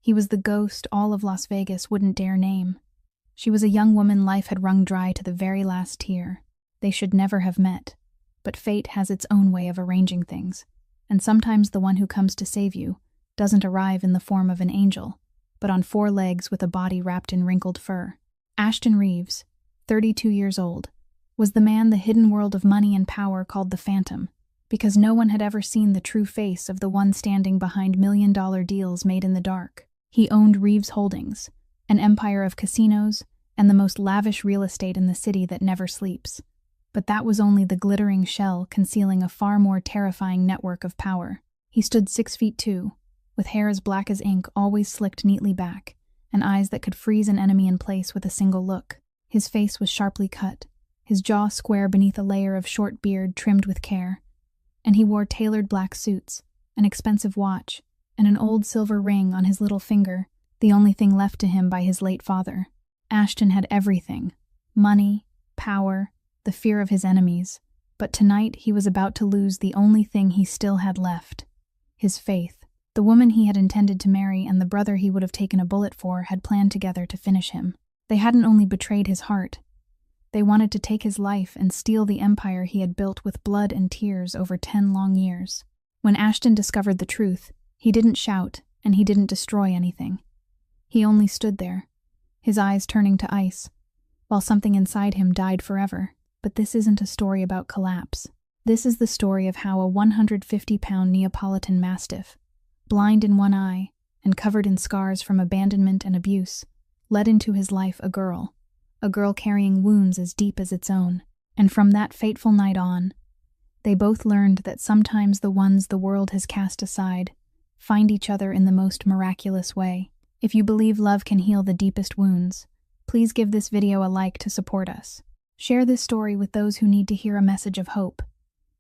He was the ghost all of Las Vegas wouldn't dare name. She was a young woman life had wrung dry to the very last tear. They should never have met. But fate has its own way of arranging things, and sometimes the one who comes to save you doesn't arrive in the form of an angel, but on 4 legs with a body wrapped in wrinkled fur. Ashton Reeves, 32 years old, was the man the hidden world of money and power called the Phantom, because no one had ever seen the true face of the one standing behind million-dollar deals made in the dark. He owned Reeves Holdings, an empire of casinos and the most lavish real estate in the city that never sleeps. But that was only the glittering shell concealing a far more terrifying network of power. He stood 6'2", with hair as black as ink always slicked neatly back, and eyes that could freeze an enemy in place with a single look. His face was sharply cut, his jaw square beneath a layer of short beard trimmed with care, and he wore tailored black suits, an expensive watch, and an old silver ring on his little finger, the only thing left to him by his late father. Ashton had everything: money, power, the fear of his enemies, but tonight he was about to lose the only thing he still had left: his faith. The woman he had intended to marry and the brother he would have taken a bullet for had planned together to finish him. They hadn't only betrayed his heart, they wanted to take his life and steal the empire he had built with blood and tears over 10 long years. When Ashton discovered the truth, he didn't shout and he didn't destroy anything. He only stood there, his eyes turning to ice, while something inside him died forever. But this isn't a story about collapse. This is the story of how a 150-pound Neapolitan Mastiff, blind in one eye and covered in scars from abandonment and abuse, led into his life a girl carrying wounds as deep as its own. And from that fateful night on, they both learned that sometimes the ones the world has cast aside find each other in the most miraculous way. If you believe love can heal the deepest wounds, please give this video a like to support us. Share this story with those who need to hear a message of hope.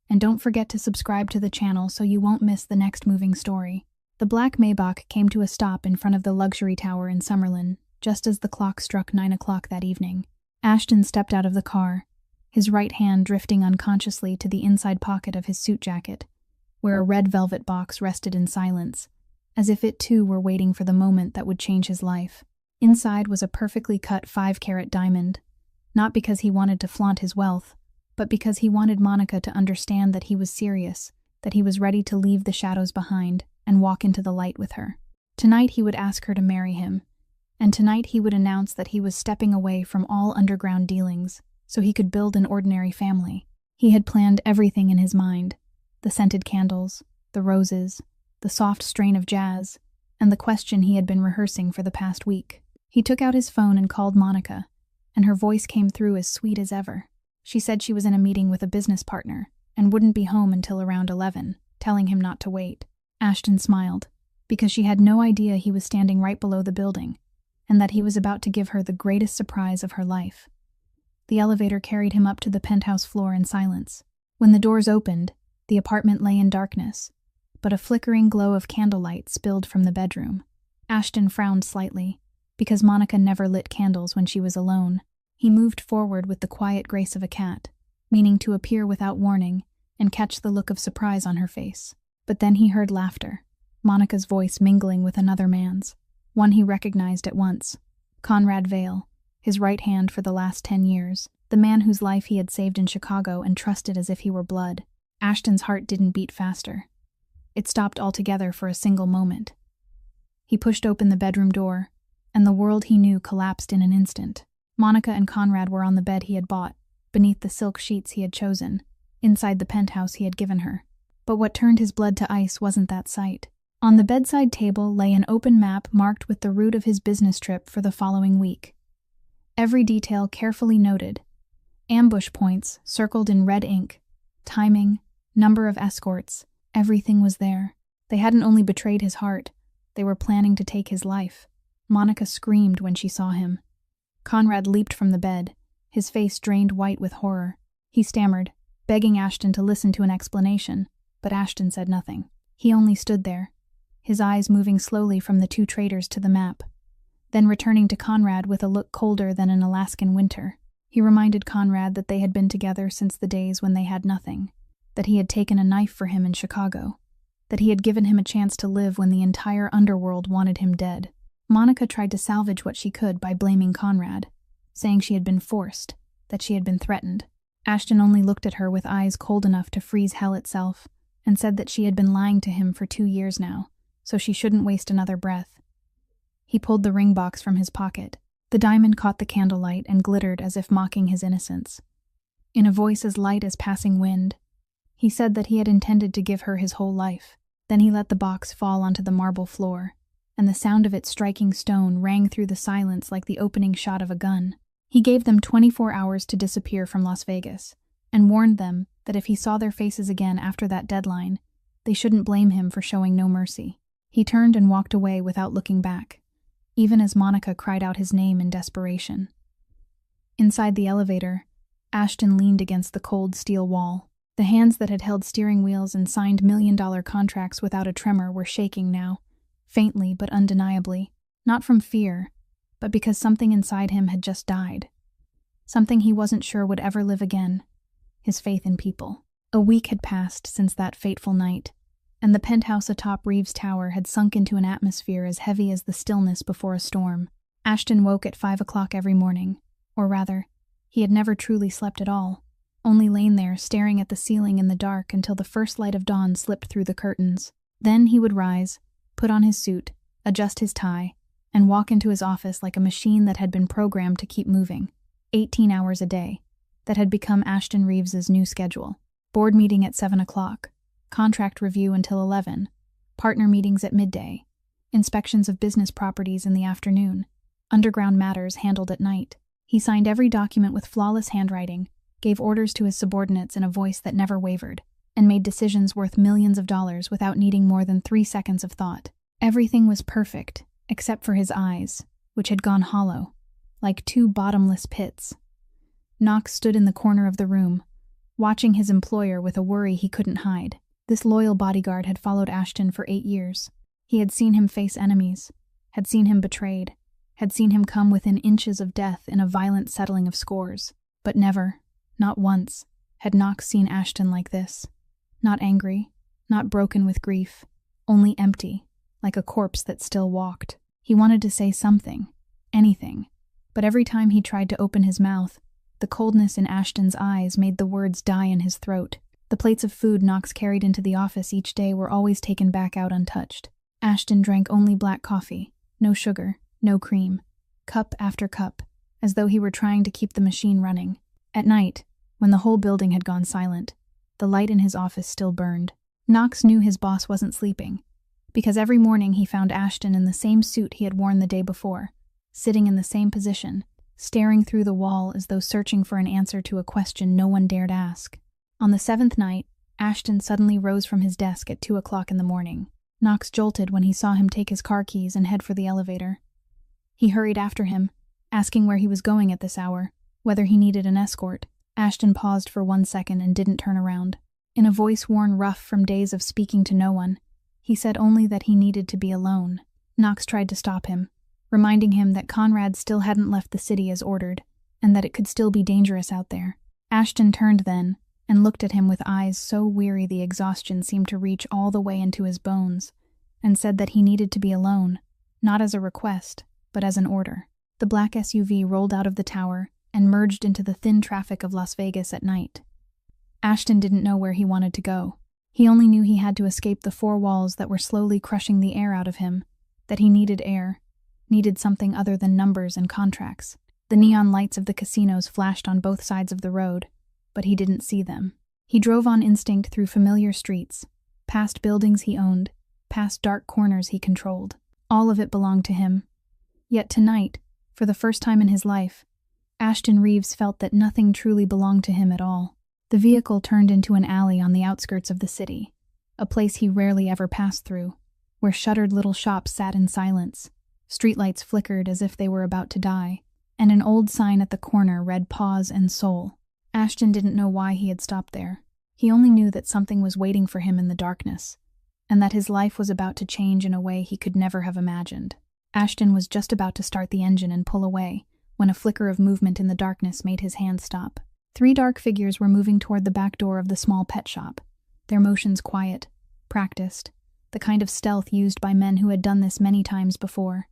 And don't forget to subscribe to the channel so you won't miss the next moving story. The black Maybach came to a stop in front of the luxury tower in Summerlin, just as the clock struck 9 o'clock that evening. Ashton stepped out of the car, his right hand drifting unconsciously to the inside pocket of his suit jacket, where a red velvet box rested in silence, as if it too were waiting for the moment that would change his life. Inside was a perfectly cut 5-carat diamond, not because he wanted to flaunt his wealth, but because he wanted Monica to understand that he was serious, that he was ready to leave the shadows behind and walk into the light with her. Tonight he would ask her to marry him, and tonight he would announce that he was stepping away from all underground dealings so he could build an ordinary family. He had planned everything in his mind: the scented candles, the roses, the soft strain of jazz, and the question he had been rehearsing for the past week. He took out his phone and called Monica, and her voice came through as sweet as ever. She said she was in a meeting with a business partner and wouldn't be home until around 11, telling him not to wait. Ashton smiled, because she had no idea he was standing right below the building, and that he was about to give her the greatest surprise of her life. The elevator carried him up to the penthouse floor in silence. When the doors opened, the apartment lay in darkness, but a flickering glow of candlelight spilled from the bedroom. Ashton frowned slightly, because Monica never lit candles when she was alone. He moved forward with the quiet grace of a cat, meaning to appear without warning and catch the look of surprise on her face. But then he heard laughter, Monica's voice mingling with another man's, one he recognized at once: Conrad Vale, his right hand for the last 10 years, the man whose life he had saved in Chicago and trusted as if he were blood. Ashton's heart didn't beat faster. It stopped altogether for a single moment. He pushed open the bedroom door, and the world he knew collapsed in an instant. Monica and Conrad were on the bed he had bought, beneath the silk sheets he had chosen, inside the penthouse he had given her. But what turned his blood to ice wasn't that sight. On the bedside table lay an open map marked with the route of his business trip for the following week. Every detail carefully noted. Ambush points circled in red ink, timing, number of escorts, everything was there. They hadn't only betrayed his heart, they were planning to take his life. Monica screamed when she saw him. Conrad leaped from the bed, his face drained white with horror. He stammered, begging Ashton to listen to an explanation, but Ashton said nothing. He only stood there, his eyes moving slowly from the 2 traitors to the map, then returning to Conrad with a look colder than an Alaskan winter. He reminded Conrad that they had been together since the days when they had nothing, that he had taken a knife for him in Chicago, that he had given him a chance to live when the entire underworld wanted him dead. Monica tried to salvage what she could by blaming Conrad, saying she had been forced, that she had been threatened. Ashton only looked at her with eyes cold enough to freeze hell itself, and said that she had been lying to him for 2 years now, so she shouldn't waste another breath. He pulled the ring box from his pocket. The diamond caught the candlelight and glittered as if mocking his innocence. In a voice as light as passing wind, he said that he had intended to give her his whole life. Then he let the box fall onto the marble floor, and the sound of it striking stone rang through the silence like the opening shot of a gun. He gave them 24 hours to disappear from Las Vegas, and warned them that if he saw their faces again after that deadline, they shouldn't blame him for showing no mercy. He turned and walked away without looking back, even as Monica cried out his name in desperation. Inside the elevator, Ashton leaned against the cold steel wall. The hands that had held steering wheels and signed million-dollar contracts without a tremor were shaking now, faintly but undeniably, not from fear, but because something inside him had just died. Something he wasn't sure would ever live again: his faith in people. A week had passed since that fateful night, and the penthouse atop Reeves Tower had sunk into an atmosphere as heavy as the stillness before a storm. Ashton woke at 5 o'clock every morning, or rather, he had never truly slept at all, only lain there staring at the ceiling in the dark until the first light of dawn slipped through the curtains. Then he would rise, put on his suit, adjust his tie, and walk into his office like a machine that had been programmed to keep moving, 18 hours a day, that had become Ashton Reeves's new schedule. Board meeting at 7 o'clock, contract review until 11, partner meetings at midday, inspections of business properties in the afternoon, underground matters handled at night. He signed every document with flawless handwriting, gave orders to his subordinates in a voice that never wavered, and made decisions worth millions of dollars without needing more than 3 seconds of thought. Everything was perfect, except for his eyes, which had gone hollow, like 2 bottomless pits. Knox stood in the corner of the room, watching his employer with a worry he couldn't hide. This loyal bodyguard had followed Ashton for 8 years. He had seen him face enemies, had seen him betrayed, had seen him come within inches of death in a violent settling of scores. But never, not once, had Knox seen Ashton like this. Not angry, not broken with grief, only empty, like a corpse that still walked. He wanted to say something, anything, but every time he tried to open his mouth, the coldness in Ashton's eyes made the words die in his throat. The plates of food Knox carried into the office each day were always taken back out untouched. Ashton drank only black coffee, no sugar, no cream, cup after cup, as though he were trying to keep the machine running. At night, when the whole building had gone silent, the light in his office still burned. Knox knew his boss wasn't sleeping, because every morning he found Ashton in the same suit he had worn the day before, sitting in the same position, staring through the wall as though searching for an answer to a question no one dared ask. On the 7th night, Ashton suddenly rose from his desk at 2 o'clock in the morning. Knox jolted when he saw him take his car keys and head for the elevator. He hurried after him, asking where he was going at this hour, whether he needed an escort. Ashton paused for 1 second and didn't turn around. In a voice worn rough from days of speaking to no one, he said only that he needed to be alone. Knox tried to stop him, reminding him that Conrad still hadn't left the city as ordered, and that it could still be dangerous out there. Ashton turned then, and looked at him with eyes so weary the exhaustion seemed to reach all the way into his bones, and said that he needed to be alone, not as a request, but as an order. The black SUV rolled out of the tower and merged into the thin traffic of Las Vegas at night. Ashton didn't know where he wanted to go. He only knew he had to escape the 4 walls that were slowly crushing the air out of him, that he needed air, needed something other than numbers and contracts. The neon lights of the casinos flashed on both sides of the road, but he didn't see them. He drove on instinct through familiar streets, past buildings he owned, past dark corners he controlled. All of it belonged to him. Yet tonight, for the first time in his life, Ashton Reeves felt that nothing truly belonged to him at all. The vehicle turned into an alley on the outskirts of the city, a place he rarely ever passed through, where shuttered little shops sat in silence, streetlights flickered as if they were about to die, and an old sign at the corner read "Pause and Soul." Ashton didn't know why he had stopped there. He only knew that something was waiting for him in the darkness, and that his life was about to change in a way he could never have imagined. Ashton was just about to start the engine and pull away, when a flicker of movement in the darkness made his hand stop. 3 dark figures were moving toward the back door of the small pet shop, their motions quiet, practiced, the kind of stealth used by men who had done this many times before.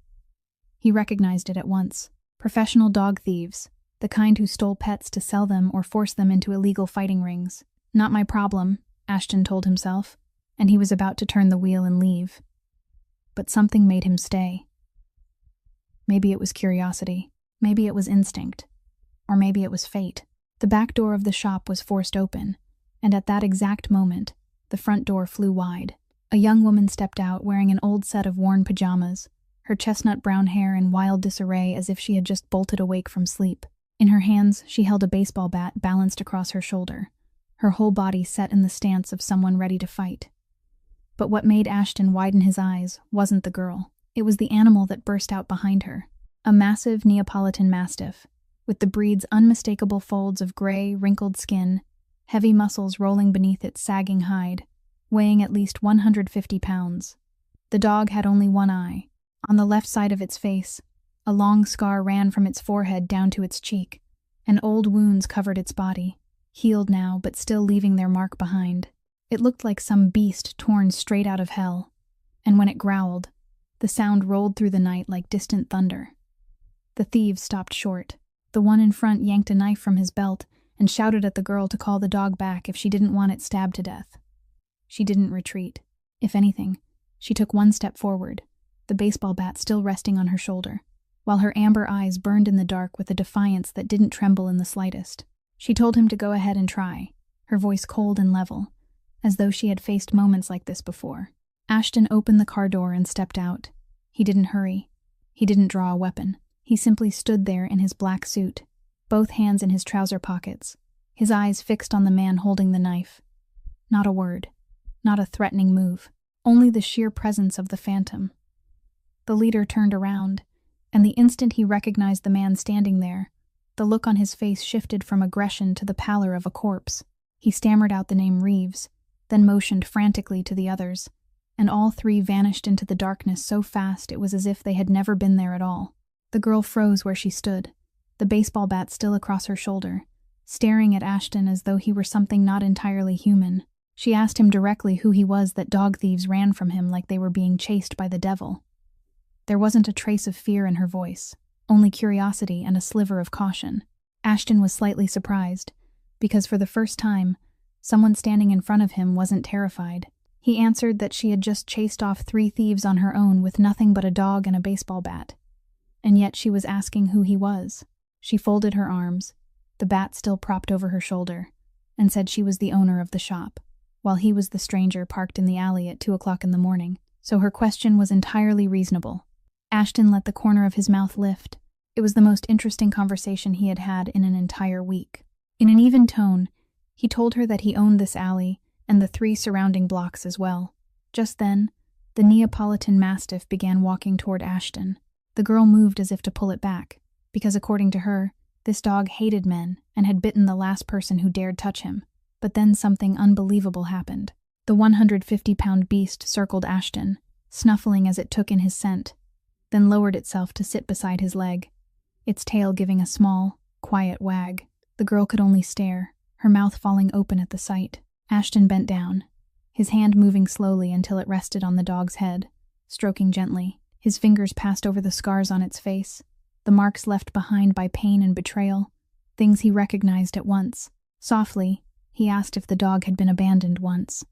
He recognized it at once. Professional dog thieves, the kind who stole pets to sell them or force them into illegal fighting rings. Not my problem, Ashton told himself, and he was about to turn the wheel and leave. But something made him stay. Maybe it was curiosity, maybe it was instinct, or maybe it was fate. The back door of the shop was forced open, and at that exact moment, the front door flew wide. A young woman stepped out wearing an old set of worn pajamas, her chestnut brown hair in wild disarray as if she had just bolted awake from sleep. In her hands, she held a baseball bat balanced across her shoulder, her whole body set in the stance of someone ready to fight. But what made Ashton widen his eyes wasn't the girl. It was the animal that burst out behind her. A massive Neapolitan Mastiff, with the breed's unmistakable folds of gray, wrinkled skin, heavy muscles rolling beneath its sagging hide, weighing at least 150 pounds. The dog had only one eye. On the left side of its face, a long scar ran from its forehead down to its cheek, and old wounds covered its body, healed now but still leaving their mark behind. It looked like some beast torn straight out of hell, and when it growled, the sound rolled through the night like distant thunder. The thieves stopped short. The one in front yanked a knife from his belt and shouted at the girl to call the dog back if she didn't want it stabbed to death. She didn't retreat. If anything, she took one step forward, the baseball bat still resting on her shoulder, while her amber eyes burned in the dark with a defiance that didn't tremble in the slightest. She told him to go ahead and try, her voice cold and level, as though she had faced moments like this before. Ashton opened the car door and stepped out. He didn't hurry. He didn't draw a weapon. He simply stood there in his black suit, both hands in his trouser pockets, his eyes fixed on the man holding the knife. Not a word, not a threatening move, only the sheer presence of the phantom. The leader turned around, and the instant he recognized the man standing there, the look on his face shifted from aggression to the pallor of a corpse. He stammered out the name Reeves, then motioned frantically to the others, and all three vanished into the darkness so fast it was as if they had never been there at all. The girl froze where she stood, the baseball bat still across her shoulder, staring at Ashton as though he were something not entirely human. She asked him directly who he was that dog thieves ran from him like they were being chased by the devil. There wasn't a trace of fear in her voice, only curiosity and a sliver of caution. Ashton was slightly surprised, because for the first time, someone standing in front of him wasn't terrified. He answered that she had just chased off 3 thieves on her own with nothing but a dog and a baseball bat. And yet she was asking who he was. She folded her arms, the bat still propped over her shoulder, and said she was the owner of the shop, while he was the stranger parked in the alley at 2 o'clock in the morning. So her question was entirely reasonable. Ashton let the corner of his mouth lift. It was the most interesting conversation he had had in an entire week. In an even tone, he told her that he owned this alley and the 3 surrounding blocks as well. Just then, the Neapolitan Mastiff began walking toward Ashton. The girl moved as if to pull it back, because according to her, this dog hated men and had bitten the last person who dared touch him. But then something unbelievable happened. The 150-pound beast circled Ashton, snuffling as it took in his scent, then lowered itself to sit beside his leg, its tail giving a small, quiet wag. The girl could only stare, her mouth falling open at the sight. Ashton bent down, his hand moving slowly until it rested on the dog's head, stroking gently. His fingers passed over the scars on its face, the marks left behind by pain and betrayal, things he recognized at once. Softly, he asked if the dog had been abandoned once.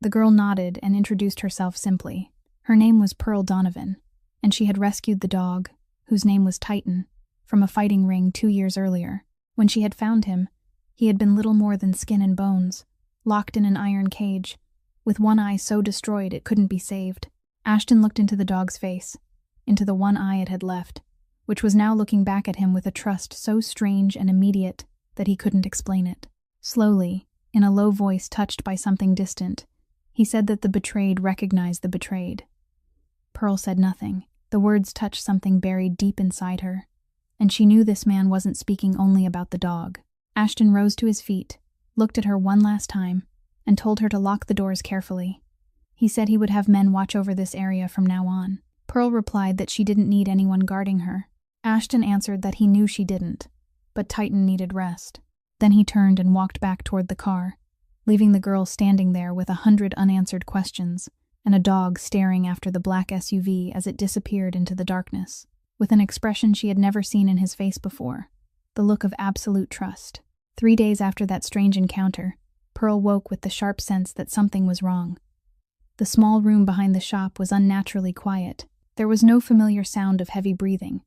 The girl nodded and introduced herself simply. Her name was Pearl Donovan, and she had rescued the dog, whose name was Titan, from a fighting ring 2 years earlier. When she had found him, he had been little more than skin and bones, locked in an iron cage, with one eye so destroyed it couldn't be saved. Ashton looked into the dog's face, into the one eye it had left, which was now looking back at him with a trust so strange and immediate that he couldn't explain it. Slowly, in a low voice touched by something distant, he said that the betrayed recognized the betrayed. Pearl said nothing. The words touched something buried deep inside her, and she knew this man wasn't speaking only about the dog. Ashton rose to his feet, looked at her one last time, and told her to lock the doors carefully. He said he would have men watch over this area from now on. Pearl replied that she didn't need anyone guarding her. Ashton answered that he knew she didn't, but Titan needed rest. Then he turned and walked back toward the car, leaving the girl standing there with 100 unanswered questions, and a dog staring after the black SUV as it disappeared into the darkness. with an expression she had never seen in his face before, the look of absolute trust. 3 days after that strange encounter, Pearl woke with the sharp sense that something was wrong. The small room behind the shop was unnaturally quiet. There was no familiar sound of heavy breathing,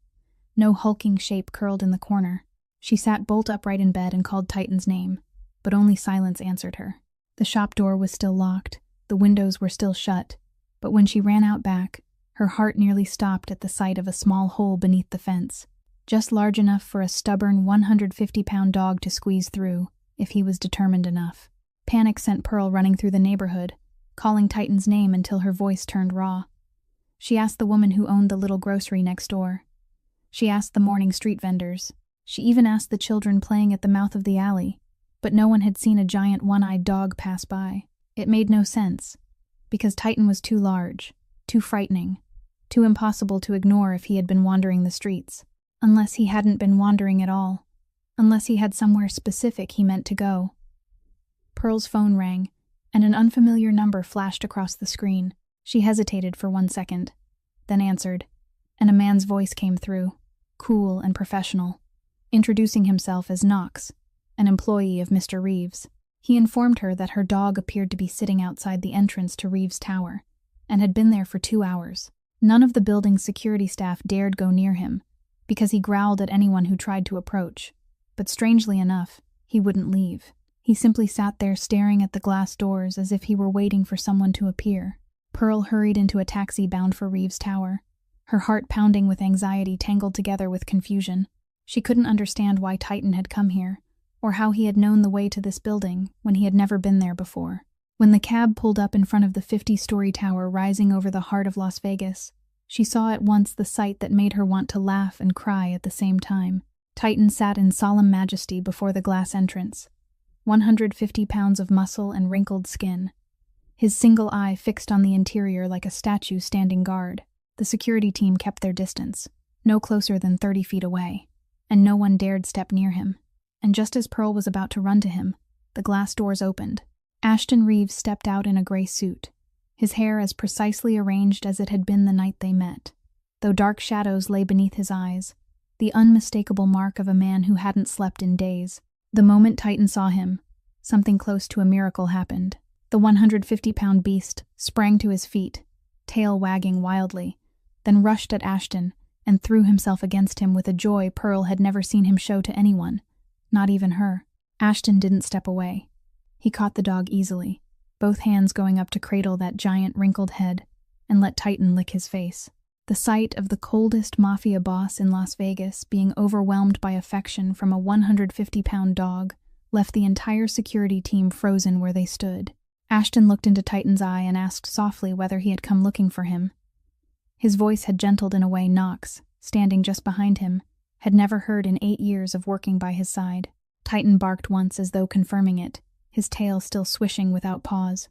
no hulking shape curled in the corner. She sat bolt upright in bed and called Titan's name, but only silence answered her. The shop door was still locked, the windows were still shut, but when she ran out back, her heart nearly stopped at the sight of a small hole beneath the fence, just large enough for a stubborn 150-pound dog to squeeze through, if he was determined enough. Panic sent Pearl running through the neighborhood, calling Titan's name until her voice turned raw. She asked the woman who owned the little grocery next door. She asked the morning street vendors. She even asked the children playing at the mouth of the alley, but no one had seen a giant one-eyed dog pass by. It made no sense, because Titan was too large, too frightening, too impossible to ignore if he had been wandering the streets. Unless he hadn't been wandering at all. Unless he had somewhere specific he meant to go. Pearl's phone rang, and an unfamiliar number flashed across the screen. She hesitated for 1 second, then answered, and a man's voice came through, cool and professional, introducing himself as Knox, an employee of Mr. Reeves. He informed her that her dog appeared to be sitting outside the entrance to Reeves' tower, and had been there for 2 hours. None of the building's security staff dared go near him, because he growled at anyone who tried to approach. But strangely enough, he wouldn't leave. He simply sat there staring at the glass doors as if he were waiting for someone to appear. Pearl hurried into a taxi bound for Reeves' tower, her heart pounding with anxiety tangled together with confusion. She couldn't understand why Titan had come here, or how he had known the way to this building when he had never been there before. When the cab pulled up in front of the 50-story tower rising over the heart of Las Vegas, she saw at once the sight that made her want to laugh and cry at the same time. Titan sat in solemn majesty before the glass entrance, 150 pounds of muscle and wrinkled skin, his single eye fixed on the interior like a statue standing guard. The security team kept their distance, no closer than 30 feet away, and no one dared step near him. And just as Pearl was about to run to him, the glass doors opened. Ashton Reeves stepped out in a gray suit, his hair as precisely arranged as it had been the night they met, though dark shadows lay beneath his eyes, the unmistakable mark of a man who hadn't slept in days. The moment Titan saw him, something close to a miracle happened. The 150-pound beast sprang to his feet, tail wagging wildly, then rushed at Ashton and threw himself against him with a joy Pearl had never seen him show to anyone, not even her. Ashton didn't step away. He caught the dog easily, both hands going up to cradle that giant wrinkled head and let Titan lick his face. The sight of the coldest Mafia boss in Las Vegas being overwhelmed by affection from a 150-pound dog left the entire security team frozen where they stood. Ashton looked into Titan's eye and asked softly whether he had come looking for him. His voice had gentled in a way Knox, standing just behind him, had never heard in 8 years of working by his side. Titan barked once as though confirming it, his tail still swishing without pause.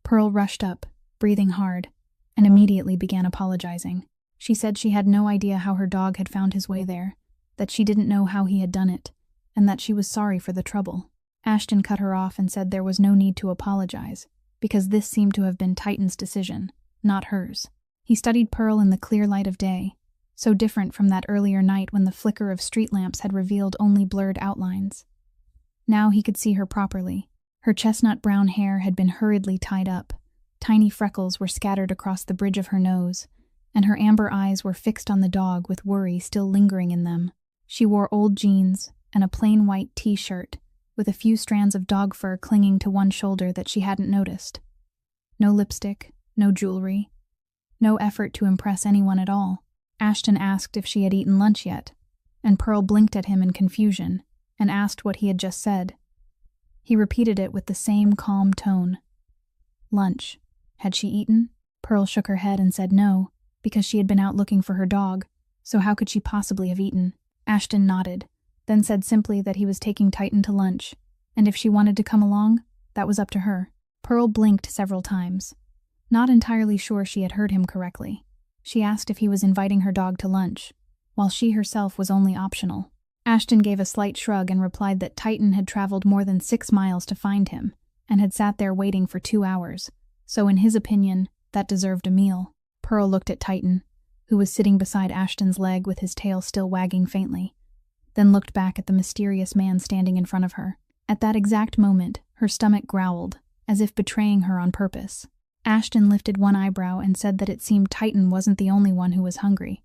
Pearl rushed up, breathing hard, and immediately began apologizing. She said she had no idea how her dog had found his way there, that she didn't know how he had done it, and that she was sorry for the trouble. Ashton cut her off and said there was no need to apologize, because this seemed to have been Titan's decision, not hers. He studied Pearl in the clear light of day, so different from that earlier night when the flicker of street lamps had revealed only blurred outlines. Now he could see her properly. Her chestnut-brown hair had been hurriedly tied up, tiny freckles were scattered across the bridge of her nose, and her amber eyes were fixed on the dog with worry still lingering in them. She wore old jeans and a plain white t-shirt, with a few strands of dog fur clinging to one shoulder that she hadn't noticed. No lipstick, no jewelry, no effort to impress anyone at all. Ashton asked if she had eaten lunch yet, and Pearl blinked at him in confusion and asked what he had just said. He repeated it with the same calm tone. Lunch. Had she eaten? Pearl shook her head and said no, because she had been out looking for her dog, so how could she possibly have eaten? Ashton nodded, then said simply that he was taking Titan to lunch, and if she wanted to come along, that was up to her. Pearl blinked several times, not entirely sure she had heard him correctly. She asked if he was inviting her dog to lunch, while she herself was only optional. Ashton gave a slight shrug and replied that Titan had traveled more than 6 miles to find him, and had sat there waiting for 2 hours, so in his opinion, that deserved a meal. Pearl looked at Titan, who was sitting beside Ashton's leg with his tail still wagging faintly, then looked back at the mysterious man standing in front of her. At that exact moment, her stomach growled, as if betraying her on purpose. Ashton lifted one eyebrow and said that it seemed Titan wasn't the only one who was hungry.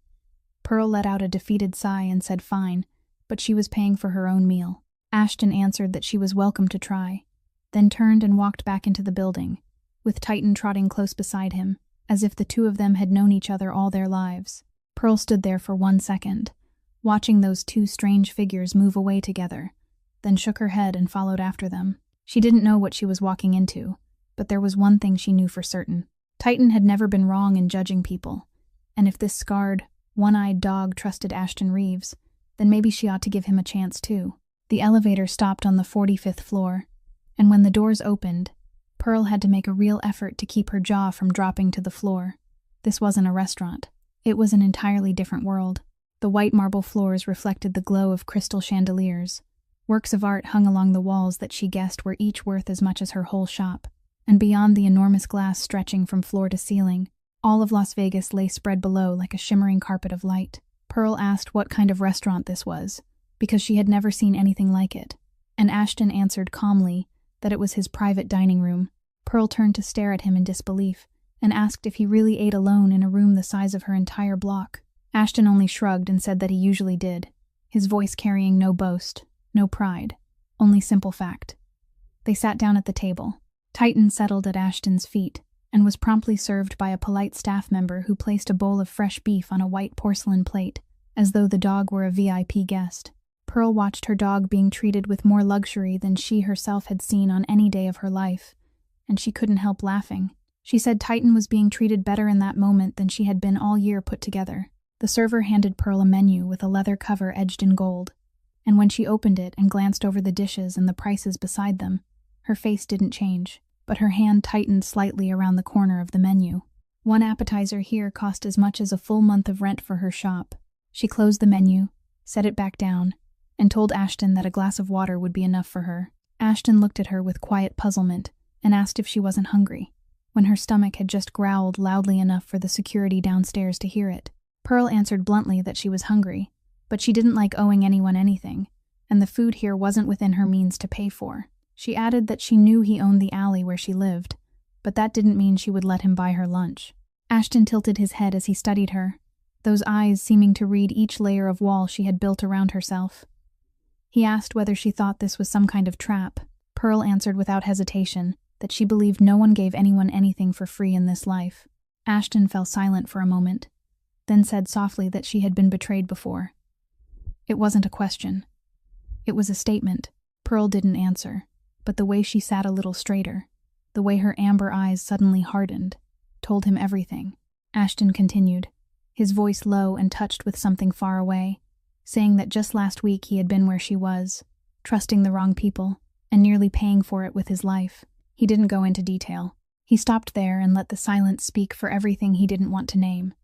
Pearl let out a defeated sigh and said fine, but she was paying for her own meal. Ashton answered that she was welcome to try, then turned and walked back into the building, with Titan trotting close beside him, as if the two of them had known each other all their lives. Pearl stood there for 1 second, watching those two strange figures move away together, then shook her head and followed after them. She didn't know what she was walking into, but there was one thing she knew for certain. Titan had never been wrong in judging people, and if this scarred, one-eyed dog trusted Ashton Reeves, then maybe she ought to give him a chance too. The elevator stopped on the 45th floor, and when the doors opened, Pearl had to make a real effort to keep her jaw from dropping to the floor. This wasn't a restaurant. It was an entirely different world. The white marble floors reflected the glow of crystal chandeliers. Works of art hung along the walls that she guessed were each worth as much as her whole shop. And beyond the enormous glass stretching from floor to ceiling, all of Las Vegas lay spread below like a shimmering carpet of light. Pearl asked what kind of restaurant this was, because she had never seen anything like it, and Ashton answered calmly that it was his private dining room. Pearl turned to stare at him in disbelief, and asked if he really ate alone in a room the size of her entire block. Ashton only shrugged and said that he usually did, his voice carrying no boast, no pride, only simple fact. They sat down at the table. Titan settled at Ashton's feet, and was promptly served by a polite staff member who placed a bowl of fresh beef on a white porcelain plate, as though the dog were a VIP guest. Pearl watched her dog being treated with more luxury than she herself had seen on any day of her life, and she couldn't help laughing. She said Titan was being treated better in that moment than she had been all year put together. The server handed Pearl a menu with a leather cover edged in gold, and when she opened it and glanced over the dishes and the prices beside them, her face didn't change, but her hand tightened slightly around the corner of the menu. One appetizer here cost as much as a full month of rent for her shop. She closed the menu, set it back down, and told Ashton that a glass of water would be enough for her. Ashton looked at her with quiet puzzlement and asked if she wasn't hungry, when her stomach had just growled loudly enough for the security downstairs to hear it. Pearl answered bluntly that she was hungry, but she didn't like owing anyone anything, and the food here wasn't within her means to pay for. She added that she knew he owned the alley where she lived, but that didn't mean she would let him buy her lunch. Ashton tilted his head as he studied her, those eyes seeming to read each layer of wall she had built around herself. He asked whether she thought this was some kind of trap. Pearl answered without hesitation that she believed no one gave anyone anything for free in this life. Ashton fell silent for a moment, then said softly that she had been betrayed before. It wasn't a question. It was a statement. Pearl didn't answer, but the way she sat a little straighter, the way her amber eyes suddenly hardened, told him everything. Ashton continued, his voice low and touched with something far away, saying that just last week he had been where she was, trusting the wrong people, and nearly paying for it with his life. He didn't go into detail. He stopped there and let the silence speak for everything he didn't want to name.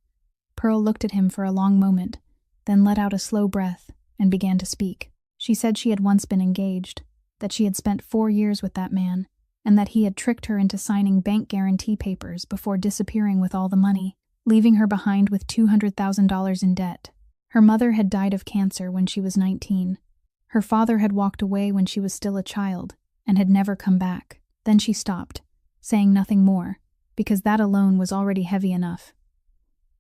Pearl looked at him for a long moment, then let out a slow breath and began to speak. She said she had once been engaged, that she had spent 4 years with that man, and that he had tricked her into signing bank guarantee papers before disappearing with all the money, leaving her behind with $200,000 in debt. Her mother had died of cancer when she was 19. Her father had walked away when she was still a child and had never come back. Then she stopped, saying nothing more, because that alone was already heavy enough.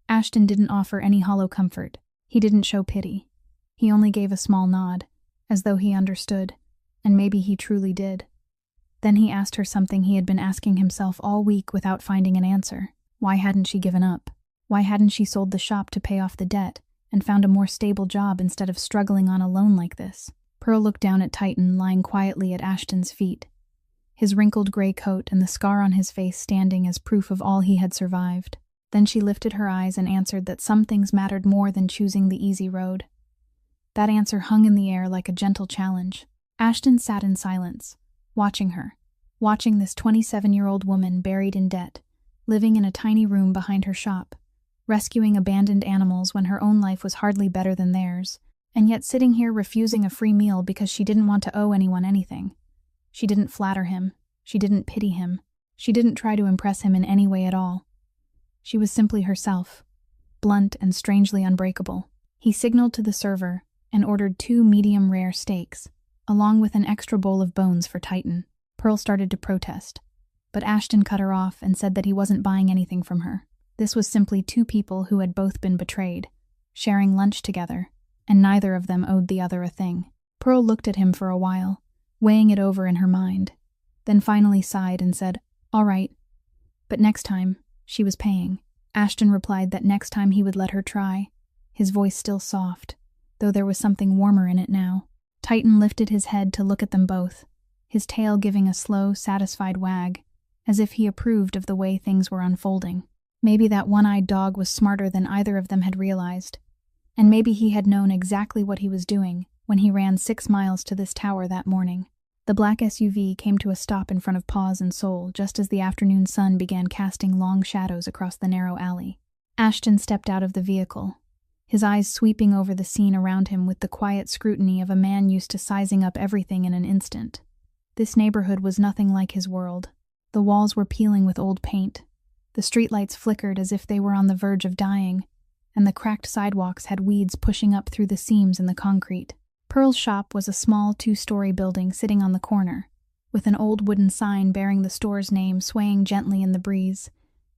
Ashton didn't offer any hollow comfort. He didn't show pity. He only gave a small nod, as though he understood, and maybe he truly did. Then he asked her something he had been asking himself all week without finding an answer. Why hadn't she given up? Why hadn't she sold the shop to pay off the debt and found a more stable job instead of struggling on a loan like this? Pearl looked down at Titan lying quietly at Ashton's feet, his wrinkled gray coat and the scar on his face standing as proof of all he had survived. Then she lifted her eyes and answered that some things mattered more than choosing the easy road. That answer hung in the air like a gentle challenge. Ashton sat in silence, watching her, watching this 27-year-old woman buried in debt, living in a tiny room behind her shop, rescuing abandoned animals when her own life was hardly better than theirs, and yet sitting here refusing a free meal because she didn't want to owe anyone anything. She didn't flatter him. She didn't pity him. She didn't try to impress him in any way at all. She was simply herself, blunt and strangely unbreakable. He signaled to the server and ordered 2 medium-rare steaks, along with an extra bowl of bones for Titan. Pearl started to protest, but Ashton cut her off and said that he wasn't buying anything from her. This was simply 2 people who had both been betrayed, sharing lunch together, and neither of them owed the other a thing. Pearl looked at him for a while, weighing it over in her mind, then finally sighed and said, "All right, but next time, she was paying." Ashton replied that next time he would let her try, his voice still soft, though there was something warmer in it now. Titan lifted his head to look at them both, his tail giving a slow, satisfied wag, as if he approved of the way things were unfolding. Maybe that one-eyed dog was smarter than either of them had realized, and maybe he had known exactly what he was doing when he ran 6 miles to this tower that morning. The black SUV came to a stop in front of Paws and Soul just as the afternoon sun began casting long shadows across the narrow alley. Ashton stepped out of the vehicle, his eyes sweeping over the scene around him with the quiet scrutiny of a man used to sizing up everything in an instant. This neighborhood was nothing like his world. The walls were peeling with old paint, the streetlights flickered as if they were on the verge of dying, and the cracked sidewalks had weeds pushing up through the seams in the concrete. Pearl's shop was a small 2-story building sitting on the corner, with an old wooden sign bearing the store's name swaying gently in the breeze,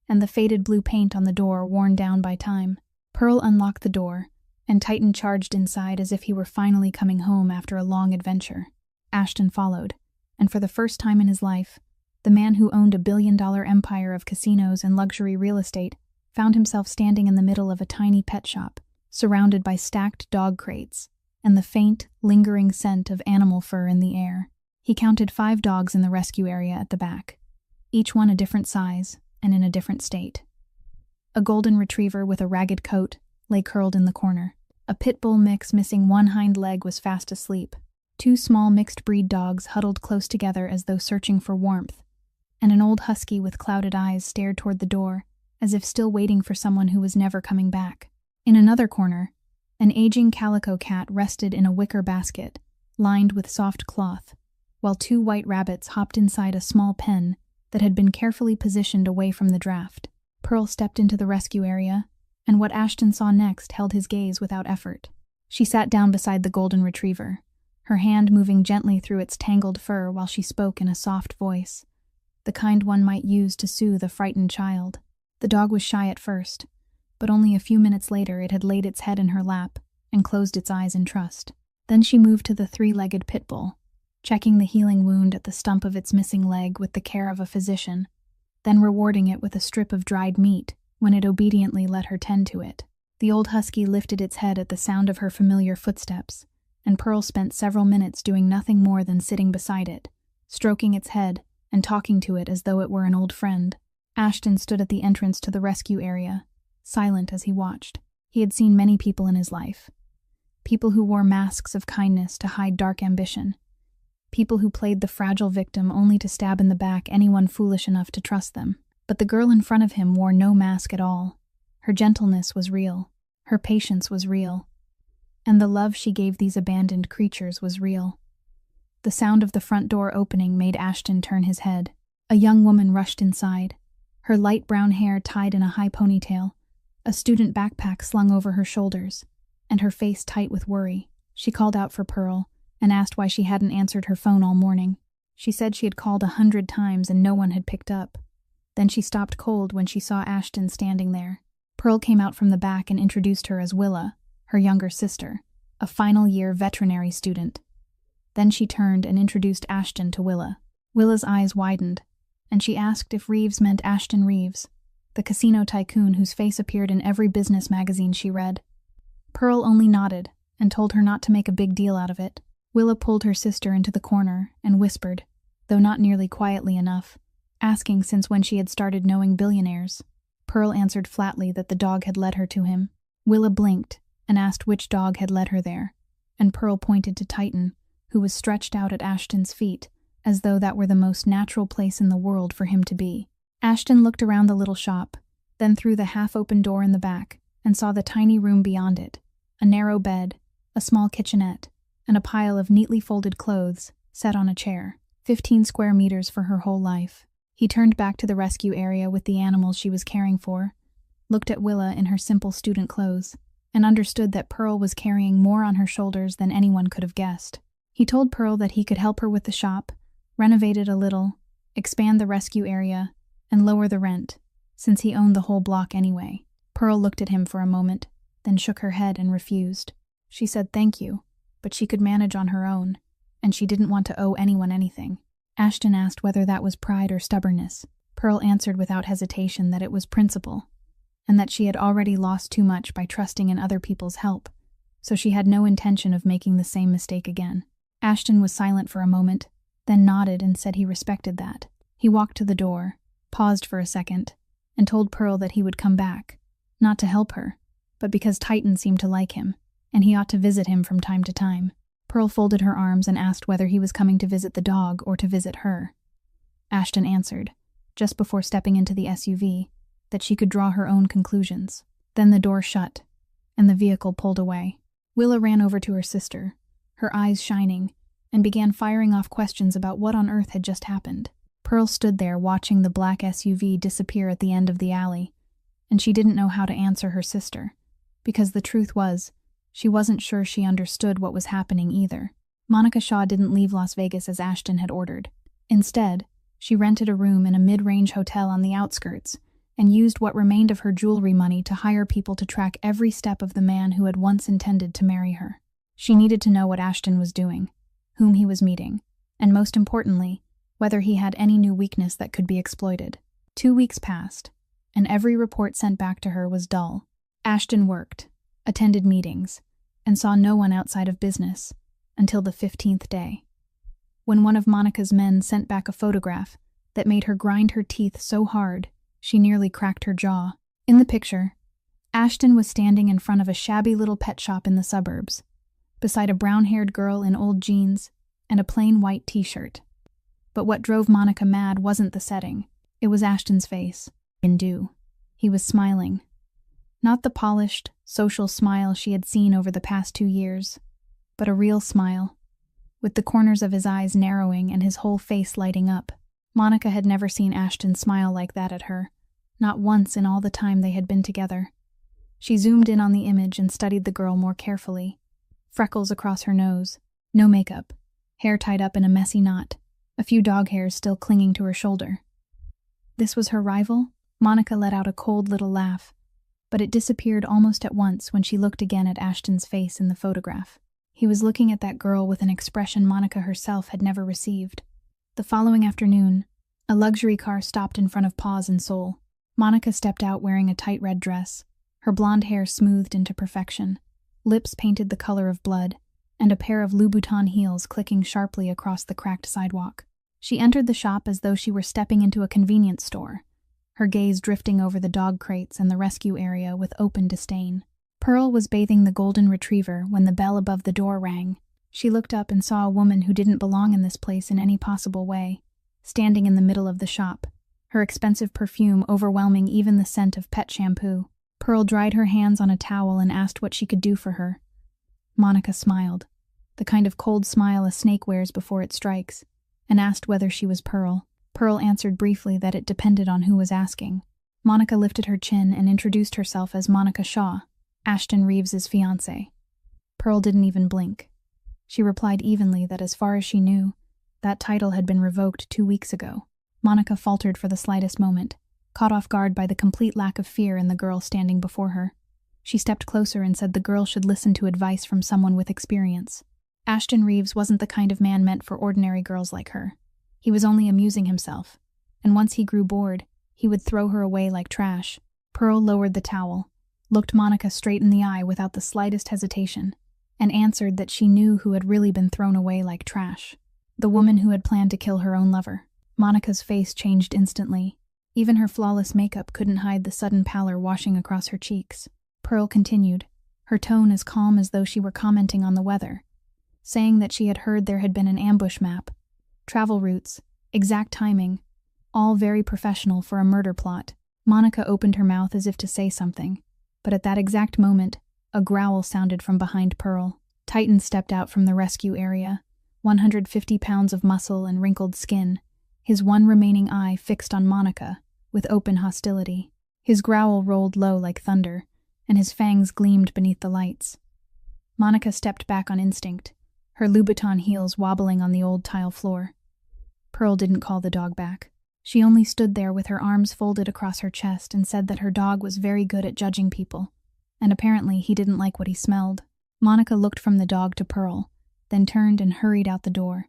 and the faded blue paint on the door worn down by time. Pearl unlocked the door, and Titan charged inside as if he were finally coming home after a long adventure. Ashton followed, and for the first time in his life, the man who owned a billion-dollar empire of casinos and luxury real estate found himself standing in the middle of a tiny pet shop, surrounded by stacked dog crates, and the faint, lingering scent of animal fur in the air. He counted 5 dogs in the rescue area at the back, each one a different size and in a different state. A golden retriever with a ragged coat lay curled in the corner. A pit bull mix missing one hind leg was fast asleep. 2 small mixed-breed dogs huddled close together as though searching for warmth, and an old husky with clouded eyes stared toward the door, as if still waiting for someone who was never coming back. In another corner, an aging calico cat rested in a wicker basket, lined with soft cloth, while 2 white rabbits hopped inside a small pen that had been carefully positioned away from the draft. Pearl stepped into the rescue area, and what Ashton saw next held his gaze without effort. She sat down beside the golden retriever, her hand moving gently through its tangled fur while she spoke in a soft voice, the kind one might use to soothe a frightened child. The dog was shy at first, but only a few minutes later it had laid its head in her lap and closed its eyes in trust. Then she moved to the 3-legged pit bull, checking the healing wound at the stump of its missing leg with the care of a physician, then rewarding it with a strip of dried meat when it obediently let her tend to it. The old husky lifted its head at the sound of her familiar footsteps, and Pearl spent several minutes doing nothing more than sitting beside it, stroking its head and talking to it as though it were an old friend. Ashton stood at the entrance to the rescue area, silent as he watched. He had seen many people in his life. People who wore masks of kindness to hide dark ambition. People who played the fragile victim only to stab in the back anyone foolish enough to trust them. But the girl in front of him wore no mask at all. Her gentleness was real. Her patience was real. And the love she gave these abandoned creatures was real. The sound of the front door opening made Ashton turn his head. A young woman rushed inside, her light brown hair tied in a high ponytail, a student backpack slung over her shoulders, and her face tight with worry. She called out for Pearl and asked why she hadn't answered her phone all morning. She said she had called 100 times and no one had picked up. Then she stopped cold when she saw Ashton standing there. Pearl came out from the back and introduced her as Willa, her younger sister, a final-year veterinary student. Then she turned and introduced Ashton to Willa. Willa's eyes widened, and she asked if Reeves meant Ashton Reeves, the casino tycoon whose face appeared in every business magazine she read. Pearl only nodded and told her not to make a big deal out of it. Willa pulled her sister into the corner and whispered, though not nearly quietly enough, asking since when she had started knowing billionaires. Pearl answered flatly that the dog had led her to him. Willa blinked and asked which dog had led her there, and Pearl pointed to Titan, who was stretched out at Ashton's feet, as though that were the most natural place in the world for him to be. Ashton looked around the little shop, then through the half-open door in the back, and saw the tiny room beyond it, a narrow bed, a small kitchenette, and a pile of neatly folded clothes set on a chair, 15 square meters for her whole life. He turned back to the rescue area with the animals she was caring for, looked at Willa in her simple student clothes, and understood that Pearl was carrying more on her shoulders than anyone could have guessed. He told Pearl that he could help her with the shop, renovate it a little, expand the rescue area, and lower the rent, since he owned the whole block anyway. Pearl looked at him for a moment, then shook her head and refused. She said thank you, but she could manage on her own, and she didn't want to owe anyone anything. Ashton asked whether that was pride or stubbornness. Pearl answered without hesitation that it was principle, and that she had already lost too much by trusting in other people's help, so she had no intention of making the same mistake again. Ashton was silent for a moment, then nodded and said he respected that. He walked to the door, paused for a second, and told Pearl that he would come back, not to help her, but because Titan seemed to like him, and he ought to visit him from time to time. Pearl folded her arms and asked whether he was coming to visit the dog or to visit her. Ashton answered, just before stepping into the SUV, that she could draw her own conclusions. Then the door shut, and the vehicle pulled away. Willa ran over to her sister, her eyes shining, and began firing off questions about what on earth had just happened. Pearl stood there watching the black SUV disappear at the end of the alley, and she didn't know how to answer her sister, because the truth was, she wasn't sure she understood what was happening either. Monica Shaw didn't leave Las Vegas as Ashton had ordered. Instead, she rented a room in a mid-range hotel on the outskirts and used what remained of her jewelry money to hire people to track every step of the man who had once intended to marry her. She needed to know what Ashton was doing, whom he was meeting, and most importantly, whether he had any new weakness that could be exploited. 2 weeks passed, and every report sent back to her was dull. Ashton worked, attended meetings, and saw no one outside of business until the 15th day, when one of Monica's men sent back a photograph that made her grind her teeth so hard she nearly cracked her jaw. In the picture, Ashton was standing in front of a shabby little pet shop in the suburbs, beside a brown-haired girl in old jeans and a plain white t-shirt. But what drove Monica mad wasn't the setting. It was Ashton's face. He was smiling. Not the polished, social smile she had seen over the past 2 years, but a real smile, with the corners of his eyes narrowing and his whole face lighting up. Monica had never seen Ashton smile like that at her, not once in all the time they had been together. She zoomed in on the image and studied the girl more carefully. Freckles across her nose, no makeup, hair tied up in a messy knot, a few dog hairs still clinging to her shoulder. This was her rival? Monica let out a cold little laugh, but it disappeared almost at once when she looked again at Ashton's face in the photograph. He was looking at that girl with an expression Monica herself had never received. The following afternoon, a luxury car stopped in front of Paws and Soul. Monica stepped out wearing a tight red dress, her blonde hair smoothed into perfection, lips painted the color of blood, and a pair of Louboutin heels clicking sharply across the cracked sidewalk. She entered the shop as though she were stepping into a convenience store, her gaze drifting over the dog crates and the rescue area with open disdain. Pearl was bathing the golden retriever when the bell above the door rang. She looked up and saw a woman who didn't belong in this place in any possible way, standing in the middle of the shop, her expensive perfume overwhelming even the scent of pet shampoo. Pearl dried her hands on a towel and asked what she could do for her. Monica smiled, the kind of cold smile a snake wears before it strikes, and asked whether she was Pearl. Pearl answered briefly that it depended on who was asking. Monica lifted her chin and introduced herself as Monica Shaw, Ashton Reeves's fiancée. Pearl didn't even blink. She replied evenly that as far as she knew, that title had been revoked 2 weeks ago. Monica faltered for the slightest moment, caught off guard by the complete lack of fear in the girl standing before her. She stepped closer and said the girl should listen to advice from someone with experience. Ashton Reeves wasn't the kind of man meant for ordinary girls like her. He was only amusing himself, and once he grew bored, he would throw her away like trash. Pearl lowered the towel, looked Monica straight in the eye without the slightest hesitation, and answered that she knew who had really been thrown away like trash. The woman who had planned to kill her own lover. Monica's face changed instantly. Even her flawless makeup couldn't hide the sudden pallor washing across her cheeks. Pearl continued, her tone as calm as though she were commenting on the weather, saying that she had heard there had been an ambush map, travel routes, exact timing, all very professional for a murder plot. Monica opened her mouth as if to say something, but at that exact moment, a growl sounded from behind Pearl. Titan stepped out from the rescue area, 150 pounds of muscle and wrinkled skin, his one remaining eye fixed on Monica, with open hostility. His growl rolled low like thunder, and his fangs gleamed beneath the lights. Monica stepped back on instinct, her Louboutin heels wobbling on the old tile floor. Pearl didn't call the dog back. She only stood there with her arms folded across her chest and said that her dog was very good at judging people, and apparently he didn't like what he smelled. Monica looked from the dog to Pearl, then turned and hurried out the door,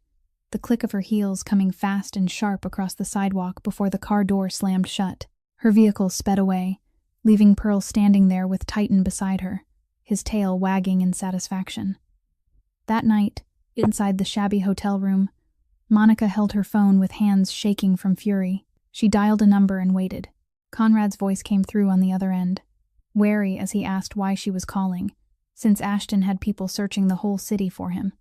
the click of her heels coming fast and sharp across the sidewalk before the car door slammed shut. Her vehicle sped away, leaving Pearl standing there with Titan beside her, his tail wagging in satisfaction. That night, inside the shabby hotel room, Monica held her phone with hands shaking from fury. She dialed a number and waited. Conrad's voice came through on the other end, wary as he asked why she was calling, since Ashton had people searching the whole city for him.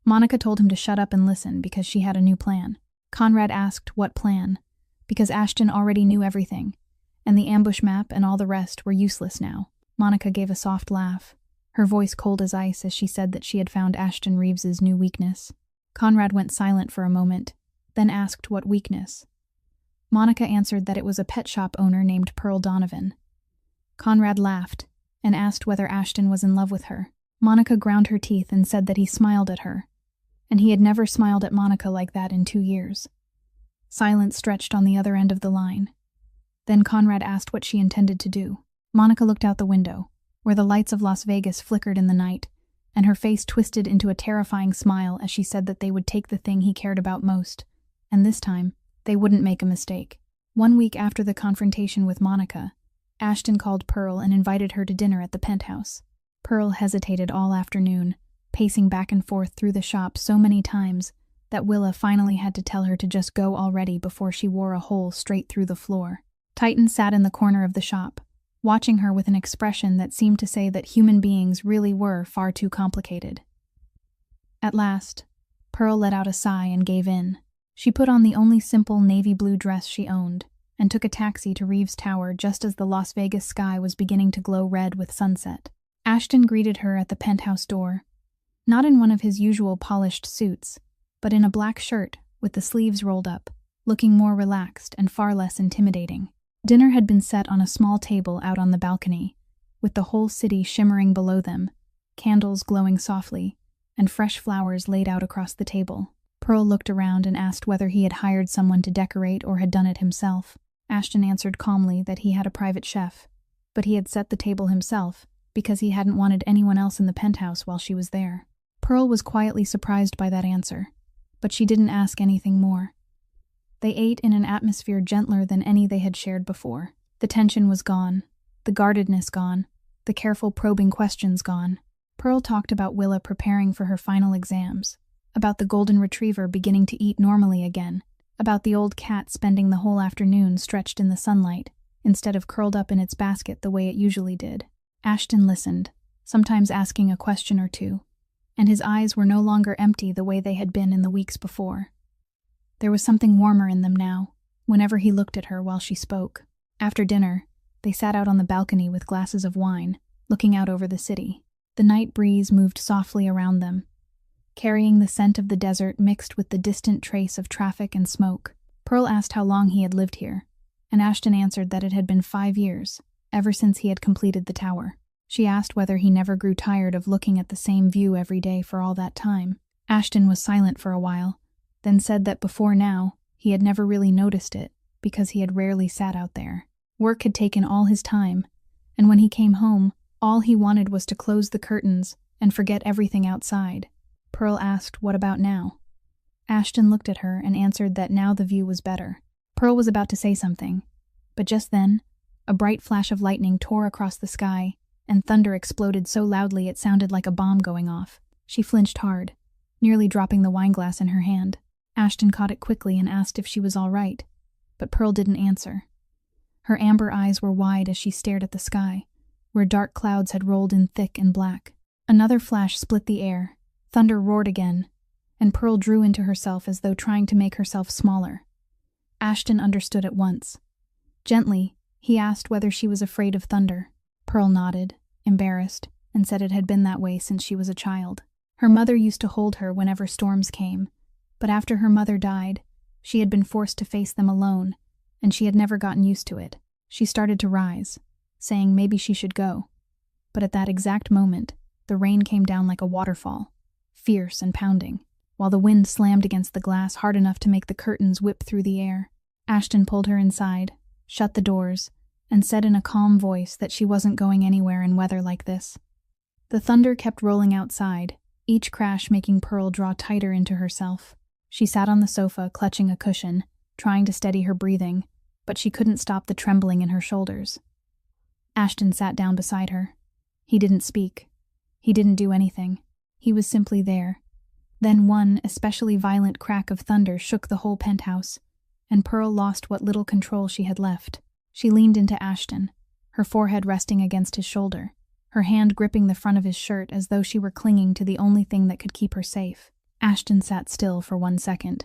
Monica told him to shut up and listen because she had a new plan. Conrad asked what plan, because Ashton already knew everything, and the ambush map and all the rest were useless now. Monica gave a soft laugh, her voice cold as ice as she said that she had found Ashton Reeves's new weakness. Conrad went silent for a moment, then asked what weakness. Monica answered that it was a pet shop owner named Pearl Donovan. Conrad laughed and asked whether Ashton was in love with her. Monica ground her teeth and said that he smiled at her, and he had never smiled at Monica like that in 2 years. Silence stretched on the other end of the line. Then Conrad asked what she intended to do. Monica looked out the window, where the lights of Las Vegas flickered in the night, and her face twisted into a terrifying smile as she said that they would take the thing he cared about most, and this time, they wouldn't make a mistake. 1 week after the confrontation with Monica, Ashton called Pearl and invited her to dinner at the penthouse. Pearl hesitated all afternoon, pacing back and forth through the shop so many times that Willa finally had to tell her to just go already before she wore a hole straight through the floor. Titan sat in the corner of the shop, watching her with an expression that seemed to say that human beings really were far too complicated. At last, Pearl let out a sigh and gave in. She put on the only simple navy blue dress she owned and took a taxi to Reeves Tower just as the Las Vegas sky was beginning to glow red with sunset. Ashton greeted her at the penthouse door, not in one of his usual polished suits, but in a black shirt with the sleeves rolled up, looking more relaxed and far less intimidating. Dinner had been set on a small table out on the balcony, with the whole city shimmering below them, candles glowing softly, and fresh flowers laid out across the table. Pearl looked around and asked whether he had hired someone to decorate or had done it himself. Ashton answered calmly that he had a private chef, but he had set the table himself because he hadn't wanted anyone else in the penthouse while she was there. Pearl was quietly surprised by that answer, but she didn't ask anything more. They ate in an atmosphere gentler than any they had shared before. The tension was gone, the guardedness gone, the careful probing questions gone. Pearl talked about Willa preparing for her final exams, about the golden retriever beginning to eat normally again, about the old cat spending the whole afternoon stretched in the sunlight, instead of curled up in its basket the way it usually did. Ashton listened, sometimes asking a question or two, and his eyes were no longer empty the way they had been in the weeks before. There was something warmer in them now, whenever he looked at her while she spoke. After dinner, they sat out on the balcony with glasses of wine, looking out over the city. The night breeze moved softly around them, carrying the scent of the desert mixed with the distant trace of traffic and smoke. Pearl asked how long he had lived here, and Ashton answered that it had been 5 years, ever since he had completed the tower. She asked whether he never grew tired of looking at the same view every day for all that time. Ashton was silent for a while, then said that before now, he had never really noticed it, because he had rarely sat out there. Work had taken all his time, and when he came home, all he wanted was to close the curtains and forget everything outside. Pearl asked, what about now? Ashton looked at her and answered that now the view was better. Pearl was about to say something, but just then, a bright flash of lightning tore across the sky, and thunder exploded so loudly it sounded like a bomb going off. She flinched hard, nearly dropping the wineglass in her hand. Ashton caught it quickly and asked if she was all right, but Pearl didn't answer. Her amber eyes were wide as she stared at the sky, where dark clouds had rolled in thick and black. Another flash split the air, thunder roared again, and Pearl drew into herself as though trying to make herself smaller. Ashton understood at once. Gently, he asked whether she was afraid of thunder. Pearl nodded, embarrassed, and said it had been that way since she was a child. Her mother used to hold her whenever storms came, but after her mother died, she had been forced to face them alone, and she had never gotten used to it. She started to rise, saying maybe she should go. But at that exact moment, the rain came down like a waterfall, fierce and pounding, while the wind slammed against the glass hard enough to make the curtains whip through the air. Ashton pulled her inside, shut the doors, and said in a calm voice that she wasn't going anywhere in weather like this. The thunder kept rolling outside, each crash making Pearl draw tighter into herself. She sat on the sofa, clutching a cushion, trying to steady her breathing, but she couldn't stop the trembling in her shoulders. Ashton sat down beside her. He didn't speak. He didn't do anything. He was simply there. Then one especially violent crack of thunder shook the whole penthouse, and Pearl lost what little control she had left. She leaned into Ashton, her forehead resting against his shoulder, her hand gripping the front of his shirt as though she were clinging to the only thing that could keep her safe. Ashton sat still for 1 second,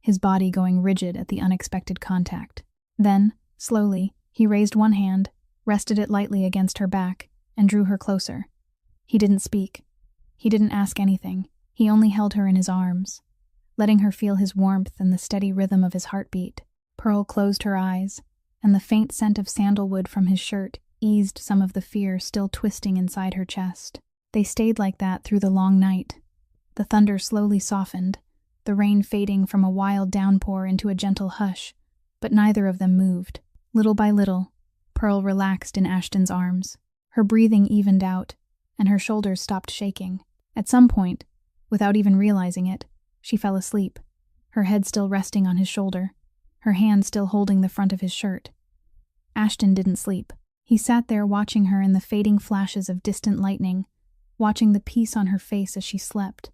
his body going rigid at the unexpected contact. Then, slowly, he raised one hand, rested it lightly against her back, and drew her closer. He didn't speak. He didn't ask anything. He only held her in his arms, letting her feel his warmth and the steady rhythm of his heartbeat. Pearl closed her eyes, and the faint scent of sandalwood from his shirt eased some of the fear still twisting inside her chest. They stayed like that through the long night. The thunder slowly softened, the rain fading from a wild downpour into a gentle hush, but neither of them moved. Little by little, Pearl relaxed in Ashton's arms. Her breathing evened out, and her shoulders stopped shaking. At some point, without even realizing it, she fell asleep, her head still resting on his shoulder, her hand still holding the front of his shirt. Ashton didn't sleep. He sat there watching her in the fading flashes of distant lightning, watching the peace on her face as she slept,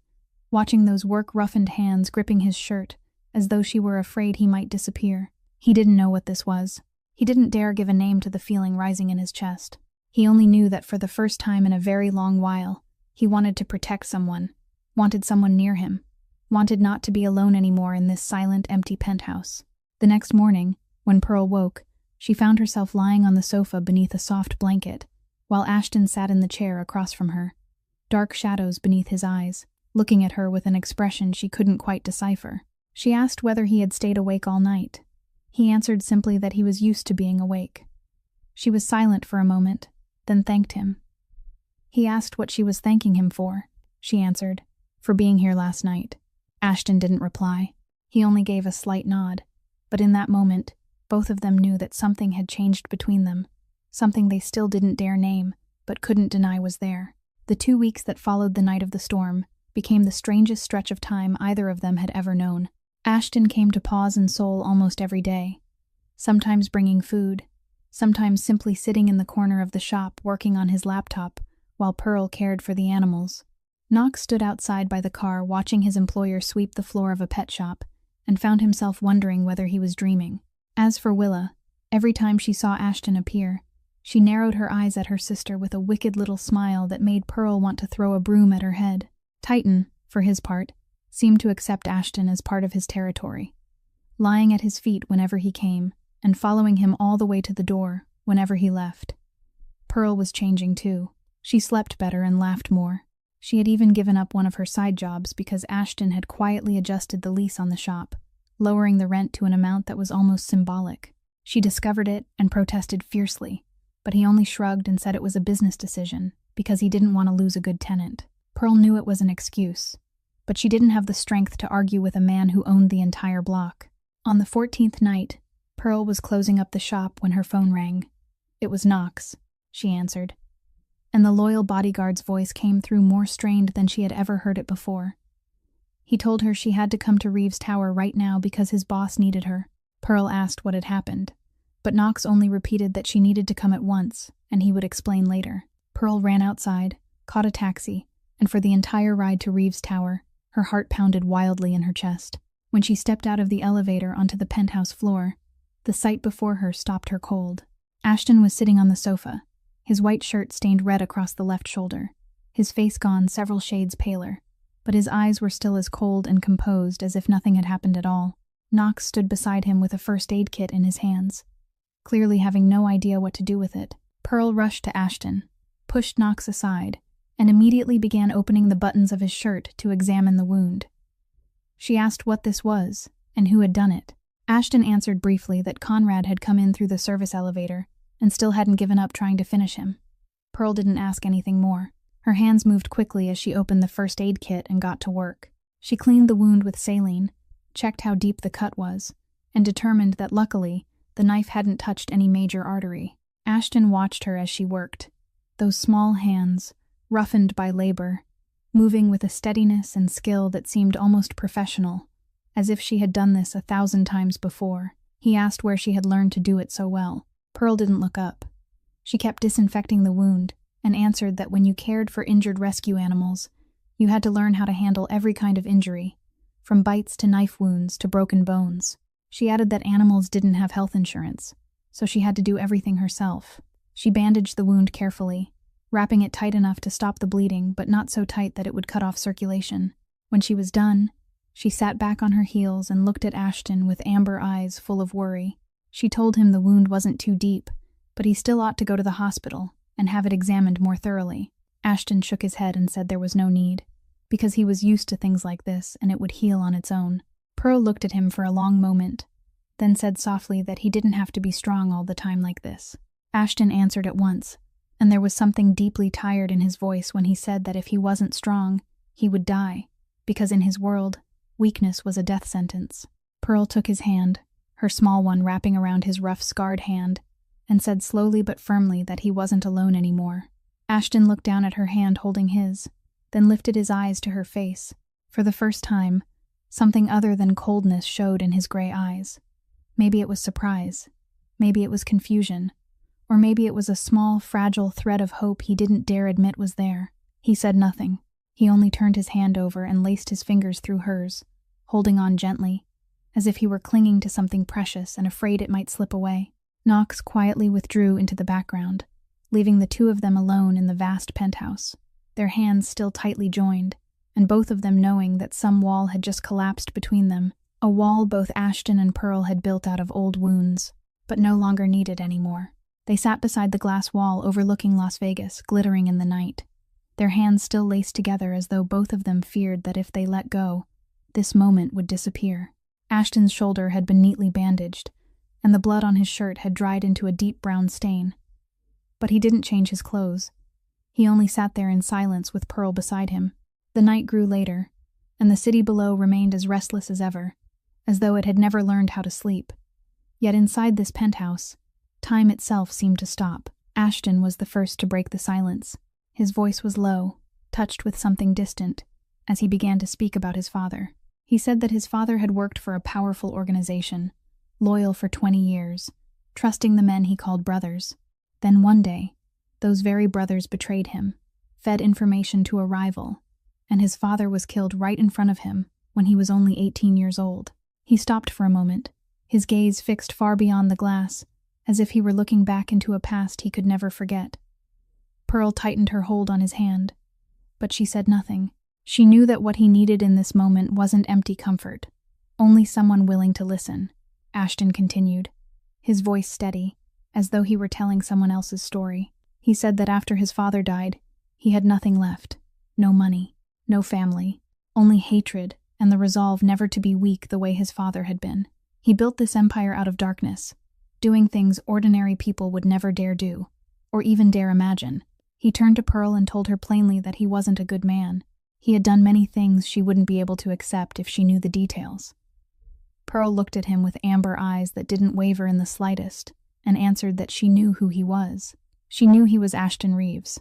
watching those work-roughened hands gripping his shirt as though she were afraid he might disappear. He didn't know what this was. He didn't dare give a name to the feeling rising in his chest. He only knew that for the first time in a very long while, he wanted to protect someone, wanted someone near him, wanted not to be alone anymore in this silent, empty penthouse. The next morning, when Pearl woke, she found herself lying on the sofa beneath a soft blanket, while Ashton sat in the chair across from her, dark shadows beneath his eyes, looking at her with an expression she couldn't quite decipher. She asked whether he had stayed awake all night. He answered simply that he was used to being awake. She was silent for a moment, then thanked him. He asked what she was thanking him for. She answered, for being here last night. Ashton didn't reply. He only gave a slight nod, but in that moment, both of them knew that something had changed between them, something they still didn't dare name, but couldn't deny was there. The 2 weeks that followed the night of the storm became the strangest stretch of time either of them had ever known. Ashton came to Paws and Soul almost every day, sometimes bringing food, sometimes simply sitting in the corner of the shop working on his laptop while Pearl cared for the animals. Knox stood outside by the car watching his employer sweep the floor of a pet shop and found himself wondering whether he was dreaming. As for Willa, every time she saw Ashton appear, she narrowed her eyes at her sister with a wicked little smile that made Pearl want to throw a broom at her head. Titan, for his part, seemed to accept Ashton as part of his territory, lying at his feet whenever he came, and following him all the way to the door whenever he left. Pearl was changing too. She slept better and laughed more. She had even given up one of her side jobs because Ashton had quietly adjusted the lease on the shop, lowering the rent to an amount that was almost symbolic. She discovered it and protested fiercely, but he only shrugged and said it was a business decision because he didn't want to lose a good tenant. Pearl knew it was an excuse, but she didn't have the strength to argue with a man who owned the entire block. On the 14th night, Pearl was closing up the shop when her phone rang. It was Knox, she answered, and the loyal bodyguard's voice came through more strained than she had ever heard it before. He told her she had to come to Reeves Tower right now because his boss needed her. Pearl asked what had happened, but Knox only repeated that she needed to come at once, and he would explain later. Pearl ran outside, caught a taxi, and for the entire ride to Reeves Tower, her heart pounded wildly in her chest. When she stepped out of the elevator onto the penthouse floor, the sight before her stopped her cold. Ashton was sitting on the sofa, his white shirt stained red across the left shoulder, his face gone several shades paler, but his eyes were still as cold and composed as if nothing had happened at all. Knox stood beside him with a first aid kit in his hands, clearly having no idea what to do with it. Pearl rushed to Ashton, pushed Knox aside, and immediately began opening the buttons of his shirt to examine the wound. She asked what this was, and who had done it. Ashton answered briefly that Conrad had come in through the service elevator and still hadn't given up trying to finish him. Pearl didn't ask anything more. Her hands moved quickly as she opened the first aid kit and got to work. She cleaned the wound with saline, checked how deep the cut was, and determined that luckily, the knife hadn't touched any major artery. Ashton watched her as she worked. Those small hands, roughened by labor, moving with a steadiness and skill that seemed almost professional, as if she had done this 1,000 times before. He asked where she had learned to do it so well. Pearl didn't look up. She kept disinfecting the wound and answered that when you cared for injured rescue animals, you had to learn how to handle every kind of injury, from bites to knife wounds to broken bones. She added that animals didn't have health insurance, so she had to do everything herself. She bandaged the wound carefully, wrapping it tight enough to stop the bleeding but not so tight that it would cut off circulation. When she was done, she sat back on her heels and looked at Ashton with amber eyes full of worry. She told him the wound wasn't too deep, but he still ought to go to the hospital and have it examined more thoroughly. Ashton shook his head and said there was no need, because he was used to things like this and it would heal on its own. Pearl looked at him for a long moment, then said softly that he didn't have to be strong all the time like this. Ashton answered at once, and there was something deeply tired in his voice when he said that if he wasn't strong, he would die, because in his world, weakness was a death sentence. Pearl took his hand, her small one wrapping around his rough, scarred hand, and said slowly but firmly that he wasn't alone anymore. Ashton looked down at her hand holding his, then lifted his eyes to her face. For the first time, something other than coldness showed in his gray eyes. Maybe it was surprise, maybe it was confusion, or maybe it was a small, fragile thread of hope he didn't dare admit was there. He said nothing. He only turned his hand over and laced his fingers through hers, holding on gently, as if he were clinging to something precious and afraid it might slip away. Knox quietly withdrew into the background, leaving the two of them alone in the vast penthouse, their hands still tightly joined, and both of them knowing that some wall had just collapsed between them, a wall both Ashton and Pearl had built out of old wounds, but no longer needed anymore. They sat beside the glass wall overlooking Las Vegas, glittering in the night, their hands still laced together as though both of them feared that if they let go, this moment would disappear. Ashton's shoulder had been neatly bandaged, and the blood on his shirt had dried into a deep brown stain. But he didn't change his clothes. He only sat there in silence with Pearl beside him. The night grew later, and the city below remained as restless as ever, as though it had never learned how to sleep. Yet inside this penthouse, time itself seemed to stop. Ashton was the first to break the silence. His voice was low, touched with something distant, as he began to speak about his father. He said that his father had worked for a powerful organization, loyal for 20 years, trusting the men he called brothers. Then one day, those very brothers betrayed him, fed information to a rival, and his father was killed right in front of him when he was only 18 years old. He stopped for a moment, his gaze fixed far beyond the glass, as if he were looking back into a past he could never forget. Pearl tightened her hold on his hand, but she said nothing. She knew that what he needed in this moment wasn't empty comfort, only someone willing to listen. Ashton continued, his voice steady, as though he were telling someone else's story. He said that after his father died, he had nothing left. No money, no family, only hatred and the resolve never to be weak the way his father had been. He built this empire out of darkness, doing things ordinary people would never dare do, or even dare imagine. He turned to Pearl and told her plainly that he wasn't a good man. He had done many things she wouldn't be able to accept if she knew the details. Pearl looked at him with amber eyes that didn't waver in the slightest, and answered that she knew who he was. She knew he was Ashton Reeves.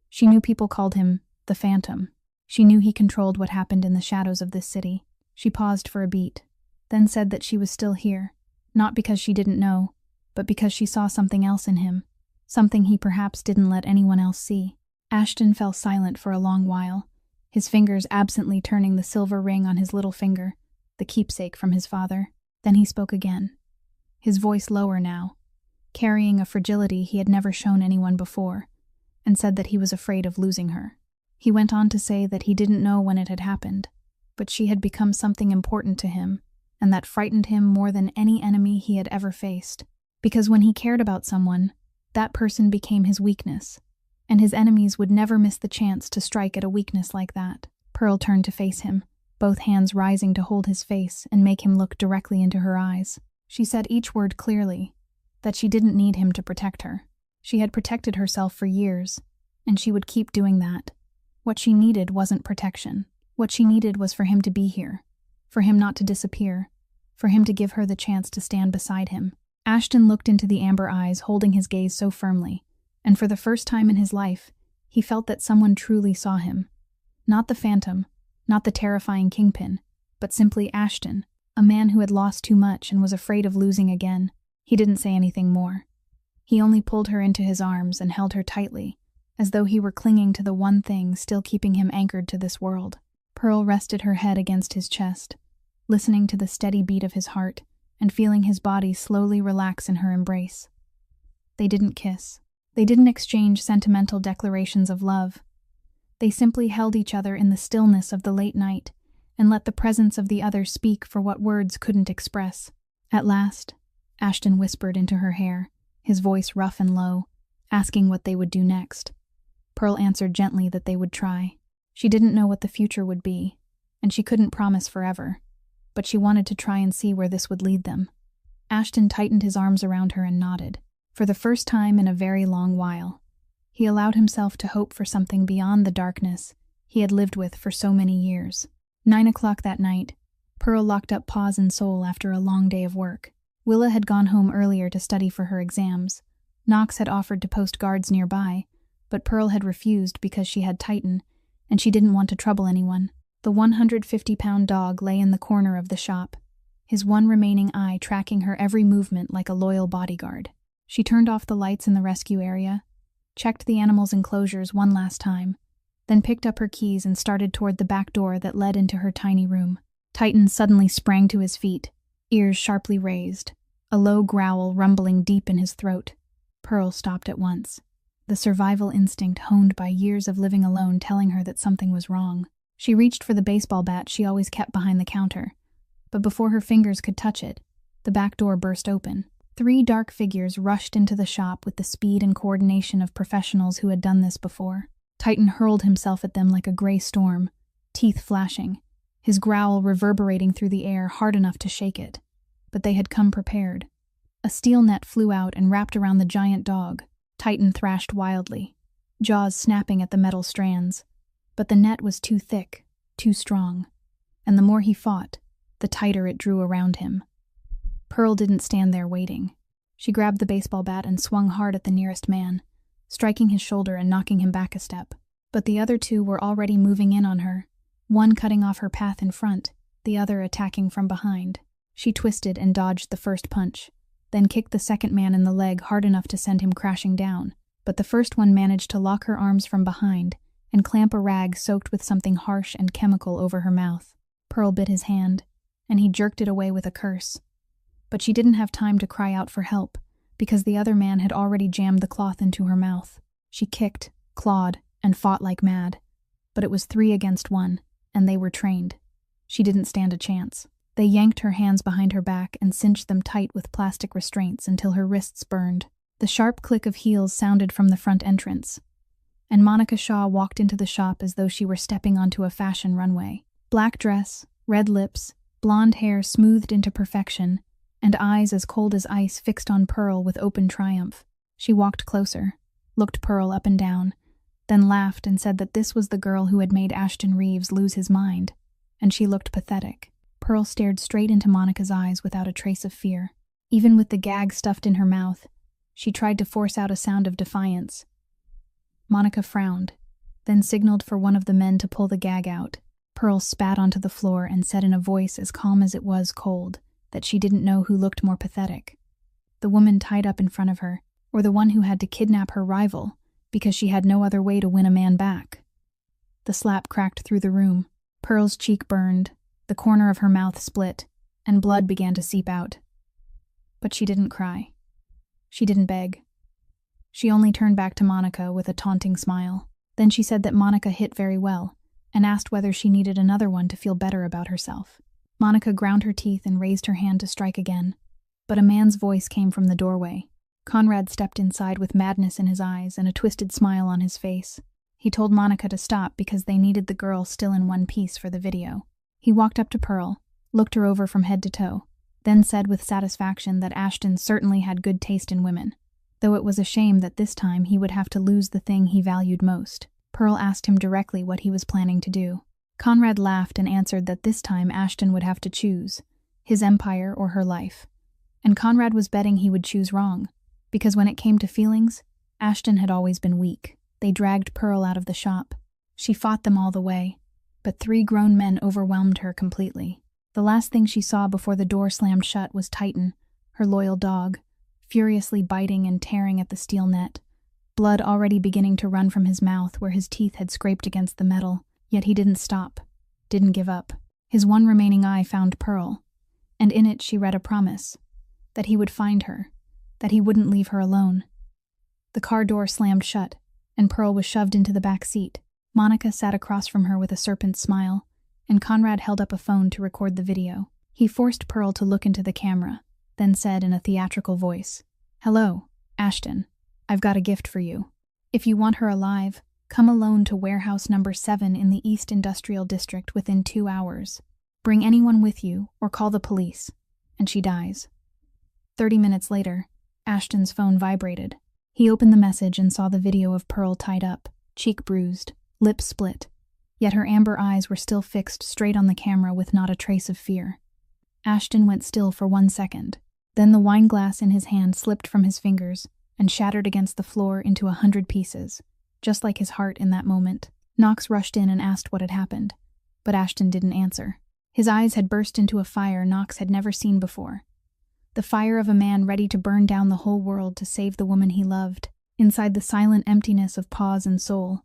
She knew people called him the Phantom. She knew he controlled what happened in the shadows of this city. She paused for a beat, then said that she was still here, not because she didn't know, but because she saw something else in him, something he perhaps didn't let anyone else see. Ashton fell silent for a long while, his fingers absently turning the silver ring on his little finger, the keepsake from his father. Then he spoke again, his voice lower now, carrying a fragility he had never shown anyone before, and said that he was afraid of losing her. He went on to say that he didn't know when it had happened, but she had become something important to him, and that frightened him more than any enemy he had ever faced. Because when he cared about someone, that person became his weakness, and his enemies would never miss the chance to strike at a weakness like that. Pearl turned to face him, both hands rising to hold his face and make him look directly into her eyes. She said each word clearly, that she didn't need him to protect her. She had protected herself for years, and she would keep doing that. What she needed wasn't protection. What she needed was for him to be here, for him not to disappear, for him to give her the chance to stand beside him. Ashton looked into the amber eyes, holding his gaze so firmly, and for the first time in his life, he felt that someone truly saw him. Not the phantom, not the terrifying kingpin, but simply Ashton, a man who had lost too much and was afraid of losing again. He didn't say anything more. He only pulled her into his arms and held her tightly, as though he were clinging to the one thing still keeping him anchored to this world. Pearl rested her head against his chest, listening to the steady beat of his heart and feeling his body slowly relax in her embrace. They didn't kiss. They didn't exchange sentimental declarations of love. They simply held each other in the stillness of the late night and let the presence of the other speak for what words couldn't express. At last, Ashton whispered into her hair, his voice rough and low, asking what they would do next. Pearl answered gently that they would try. She didn't know what the future would be, and she couldn't promise forever, but she wanted to try and see where this would lead them. Ashton tightened his arms around her and nodded. For the first time in a very long while, he allowed himself to hope for something beyond the darkness he had lived with for so many years. 9 o'clock that night, Pearl locked up paws and soul after a long day of work. Willa had gone home earlier to study for her exams. Knox had offered to post guards nearby, but Pearl had refused because she had Titan, and she didn't want to trouble anyone. The 150-pound dog lay in the corner of the shop, his one remaining eye tracking her every movement like a loyal bodyguard. She turned off the lights in the rescue area, checked the animal's enclosures one last time, then picked up her keys and started toward the back door that led into her tiny room. Titan suddenly sprang to his feet, ears sharply raised, a low growl rumbling deep in his throat. Pearl stopped at once, the survival instinct honed by years of living alone telling her that something was wrong. She reached for the baseball bat she always kept behind the counter, but before her fingers could touch it, the back door burst open. 3 dark figures rushed into the shop with the speed and coordination of professionals who had done this before. Titan hurled himself at them like a gray storm, teeth flashing, his growl reverberating through the air hard enough to shake it. But they had come prepared. A steel net flew out and wrapped around the giant dog. Titan thrashed wildly, jaws snapping at the metal strands. But the net was too thick, too strong, and the more he fought, the tighter it drew around him. Pearl didn't stand there waiting. She grabbed the baseball bat and swung hard at the nearest man, striking his shoulder and knocking him back a step. But the other 2 were already moving in on her, one cutting off her path in front, the other attacking from behind. She twisted and dodged the first punch, then kicked the second man in the leg hard enough to send him crashing down. But the first one managed to lock her arms from behind and clamp a rag soaked with something harsh and chemical over her mouth. Pearl bit his hand, and he jerked it away with a curse. But she didn't have time to cry out for help, because the other man had already jammed the cloth into her mouth. She kicked, clawed, and fought like mad. But it was 3 against 1, and they were trained. She didn't stand a chance. They yanked her hands behind her back and cinched them tight with plastic restraints until her wrists burned. The sharp click of heels sounded from the front entrance, and Monica Shaw walked into the shop as though she were stepping onto a fashion runway. Black dress, red lips, blonde hair smoothed into perfection, and eyes as cold as ice fixed on Pearl with open triumph. She walked closer, looked Pearl up and down, then laughed and said that this was the girl who had made Ashton Reeves lose his mind, and she looked pathetic. Pearl stared straight into Monica's eyes without a trace of fear. Even with the gag stuffed in her mouth, she tried to force out a sound of defiance. Monica frowned, then signaled for one of the men to pull the gag out. Pearl spat onto the floor and said in a voice as calm as it was cold that she didn't know who looked more pathetic, the woman tied up in front of her, or the one who had to kidnap her rival because she had no other way to win a man back. The slap cracked through the room. Pearl's cheek burned, the corner of her mouth split, and blood began to seep out. But she didn't cry. She didn't beg. She only turned back to Monica with a taunting smile. Then she said that Monica hit very well, and asked whether she needed another one to feel better about herself. Monica ground her teeth and raised her hand to strike again, but a man's voice came from the doorway. Conrad stepped inside with madness in his eyes and a twisted smile on his face. He told Monica to stop because they needed the girl still in one piece for the video. He walked up to Pearl, looked her over from head to toe, then said with satisfaction that Ashton certainly had good taste in women, though it was a shame that this time he would have to lose the thing he valued most. Pearl asked him directly what he was planning to do. Conrad laughed and answered that this time Ashton would have to choose, his empire or her life. And Conrad was betting he would choose wrong, because when it came to feelings, Ashton had always been weak. They dragged Pearl out of the shop. She fought them all the way, but 3 grown men overwhelmed her completely. The last thing she saw before the door slammed shut was Titan, her loyal dog, furiously biting and tearing at the steel net, blood already beginning to run from his mouth where his teeth had scraped against the metal. Yet he didn't stop, didn't give up. His one remaining eye found Pearl, and in it she read a promise, that he would find her, that he wouldn't leave her alone. The car door slammed shut, and Pearl was shoved into the back seat. Monica sat across from her with a serpent smile, and Conrad held up a phone to record the video. He forced Pearl to look into the camera, then said in a theatrical voice, "Hello, Ashton. I've got a gift for you. If you want her alive, come alone to warehouse number 7 in the East Industrial District within 2 hours. Bring anyone with you or call the police, and she dies." 30 minutes later, Ashton's phone vibrated. He opened the message and saw the video of Pearl tied up, cheek bruised, lips split, yet her amber eyes were still fixed straight on the camera with not a trace of fear. Ashton went still for 1 second. Then the wine glass in his hand slipped from his fingers and shattered against the floor into 100 pieces. Just like his heart in that moment. Knox rushed in and asked what had happened, but Ashton didn't answer. His eyes had burst into a fire Knox had never seen before. The fire of a man ready to burn down the whole world to save the woman he loved. Inside the silent emptiness of pause and soul,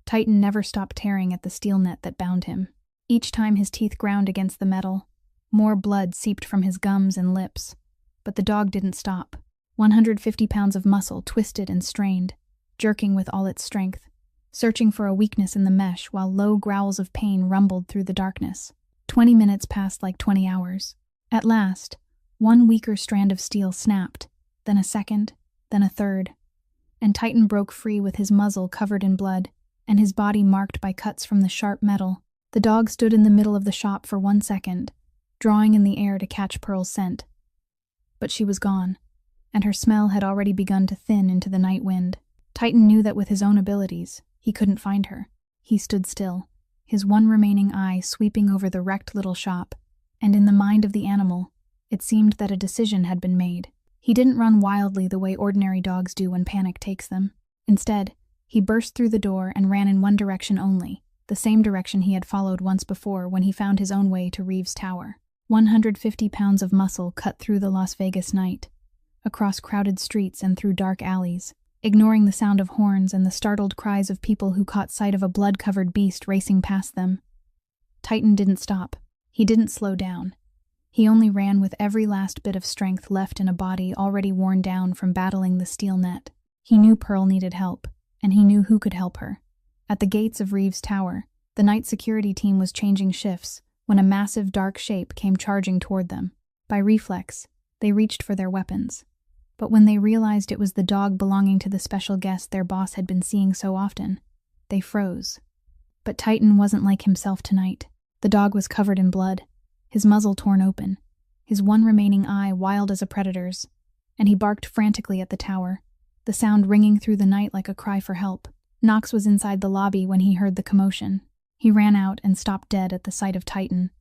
Titan never stopped tearing at the steel net that bound him. Each time his teeth ground against the metal, more blood seeped from his gums and lips. But the dog didn't stop. 150 pounds of muscle twisted and strained, jerking with all its strength, searching for a weakness in the mesh while low growls of pain rumbled through the darkness. 20 minutes passed like 20 hours. At last, one weaker strand of steel snapped, then a second, then a third, and Titan broke free with his muzzle covered in blood and his body marked by cuts from the sharp metal. The dog stood in the middle of the shop for 1 second, drawing in the air to catch Pearl's scent. But she was gone, and her smell had already begun to thin into the night wind. Titan knew that with his own abilities, he couldn't find her. He stood still, his one remaining eye sweeping over the wrecked little shop, and in the mind of the animal, it seemed that a decision had been made. He didn't run wildly the way ordinary dogs do when panic takes them. Instead, he burst through the door and ran in one direction only, the same direction he had followed once before when he found his own way to Reeves Tower. 150 pounds of muscle cut through the Las Vegas night, across crowded streets and through dark alleys, ignoring the sound of horns and the startled cries of people who caught sight of a blood-covered beast racing past them. Titan didn't stop. He didn't slow down. He only ran with every last bit of strength left in a body already worn down from battling the steel net. He knew Pearl needed help, and he knew who could help her. At the gates of Reeves Tower, the night security team was changing shifts when a massive dark shape came charging toward them. By reflex, they reached for their weapons. But when they realized it was the dog belonging to the special guest their boss had been seeing so often, they froze. But Titan wasn't like himself tonight. The dog was covered in blood, his muzzle torn open, his one remaining eye wild as a predator's, and he barked frantically at the tower, the sound ringing through the night like a cry for help. Knox was inside the lobby when he heard the commotion. He ran out and stopped dead at the sight of Titan,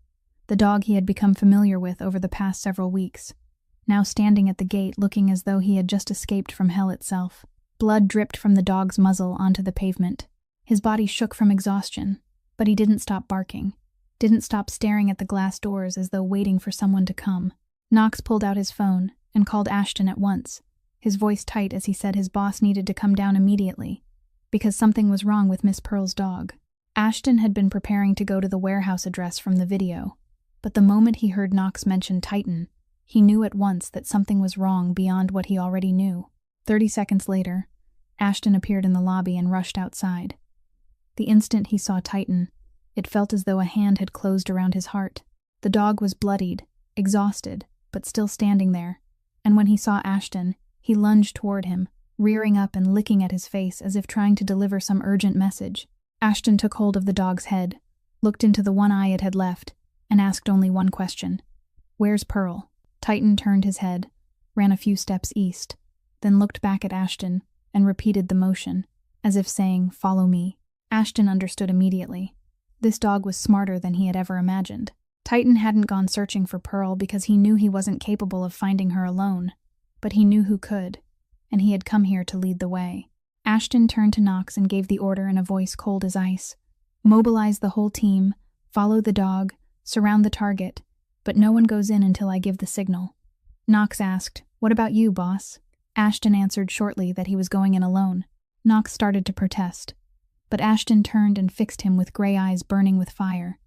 the dog he had become familiar with over the past several weeks, now standing at the gate looking as though he had just escaped from hell itself. Blood dripped from the dog's muzzle onto the pavement. His body shook from exhaustion, but he didn't stop barking, didn't stop staring at the glass doors as though waiting for someone to come. Knox pulled out his phone and called Ashton at once, his voice tight as he said his boss needed to come down immediately, because something was wrong with Miss Pearl's dog. Ashton had been preparing to go to the warehouse address from the video, but the moment he heard Knox mention Titan, he knew at once that something was wrong beyond what he already knew. 30 seconds later, Ashton appeared in the lobby and rushed outside. The instant he saw Titan, it felt as though a hand had closed around his heart. The dog was bloodied, exhausted, but still standing there, and when he saw Ashton, he lunged toward him, rearing up and licking at his face as if trying to deliver some urgent message. Ashton took hold of the dog's head, looked into the one eye it had left, and asked only one question. "Where's Pearl?" Titan turned his head, ran a few steps east, then looked back at Ashton and repeated the motion, as if saying, "Follow me." Ashton understood immediately. This dog was smarter than he had ever imagined. Titan hadn't gone searching for Pearl because he knew he wasn't capable of finding her alone, but he knew who could, and he had come here to lead the way. Ashton turned to Knox and gave the order in a voice cold as ice. "Mobilize the whole team, follow the dog, surround the target, but no one goes in until I give the signal." Knox asked, "What about you, boss?" Ashton answered shortly that he was going in alone. Knox started to protest, but Ashton turned and fixed him with gray eyes burning with fire,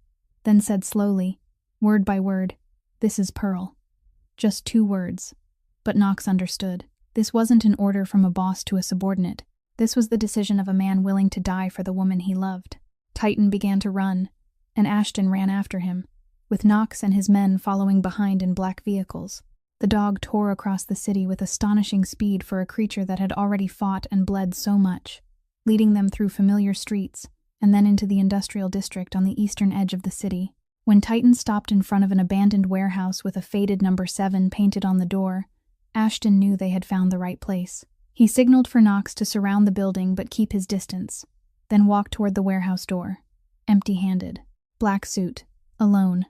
then said slowly, word by word, "This is Pearl." Just 2 words. But Knox understood. This wasn't an order from a boss to a subordinate. This was the decision of a man willing to die for the woman he loved. Titan began to run, and Ashton ran after him, with Knox and his men following behind in black vehicles. The dog tore across the city with astonishing speed for a creature that had already fought and bled so much, leading them through familiar streets and then into the industrial district on the eastern edge of the city. When Titan stopped in front of an abandoned warehouse with a faded number 7 painted on the door, Ashton knew they had found the right place. He signaled for Knox to surround the building but keep his distance, then walked toward the warehouse door, empty-handed, black suit, alone.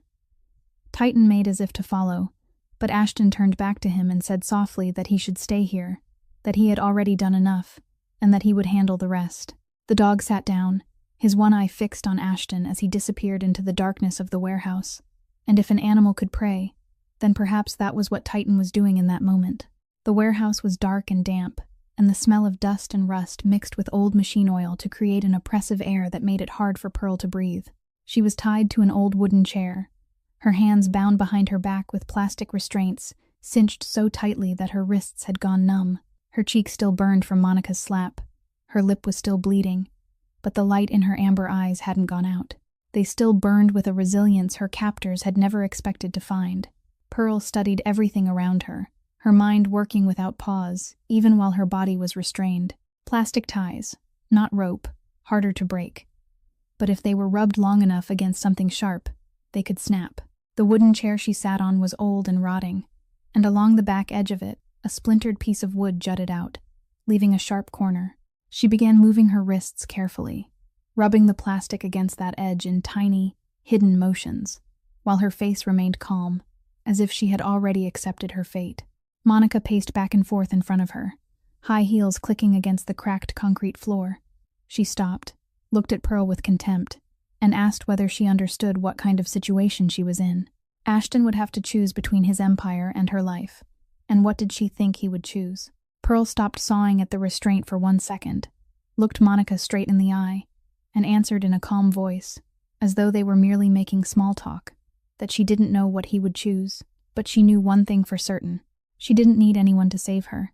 Titan made as if to follow, but Ashton turned back to him and said softly that he should stay here, that he had already done enough, and that he would handle the rest. The dog sat down, his one eye fixed on Ashton as he disappeared into the darkness of the warehouse, and if an animal could pray, then perhaps that was what Titan was doing in that moment. The warehouse was dark and damp, and the smell of dust and rust mixed with old machine oil to create an oppressive air that made it hard for Pearl to breathe. She was tied to an old wooden chair, her hands bound behind her back with plastic restraints, cinched so tightly that her wrists had gone numb. Her cheek still burned from Monica's slap. Her lip was still bleeding, but the light in her amber eyes hadn't gone out. They still burned with a resilience her captors had never expected to find. Pearl studied everything around her, her mind working without pause, even while her body was restrained. Plastic ties, not rope, harder to break. But if they were rubbed long enough against something sharp, they could snap. The wooden chair she sat on was old and rotting, and along the back edge of it, a splintered piece of wood jutted out, leaving a sharp corner. She began moving her wrists carefully, rubbing the plastic against that edge in tiny, hidden motions, while her face remained calm, as if she had already accepted her fate. Monica paced back and forth in front of her, high heels clicking against the cracked concrete floor. She stopped, looked at Pearl with contempt, and asked whether she understood what kind of situation she was in. Ashton would have to choose between his empire and her life, and what did she think he would choose? Pearl stopped sawing at the restraint for 1 second, looked Monica straight in the eye, and answered in a calm voice, as though they were merely making small talk, that she didn't know what he would choose, but she knew one thing for certain. She didn't need anyone to save her.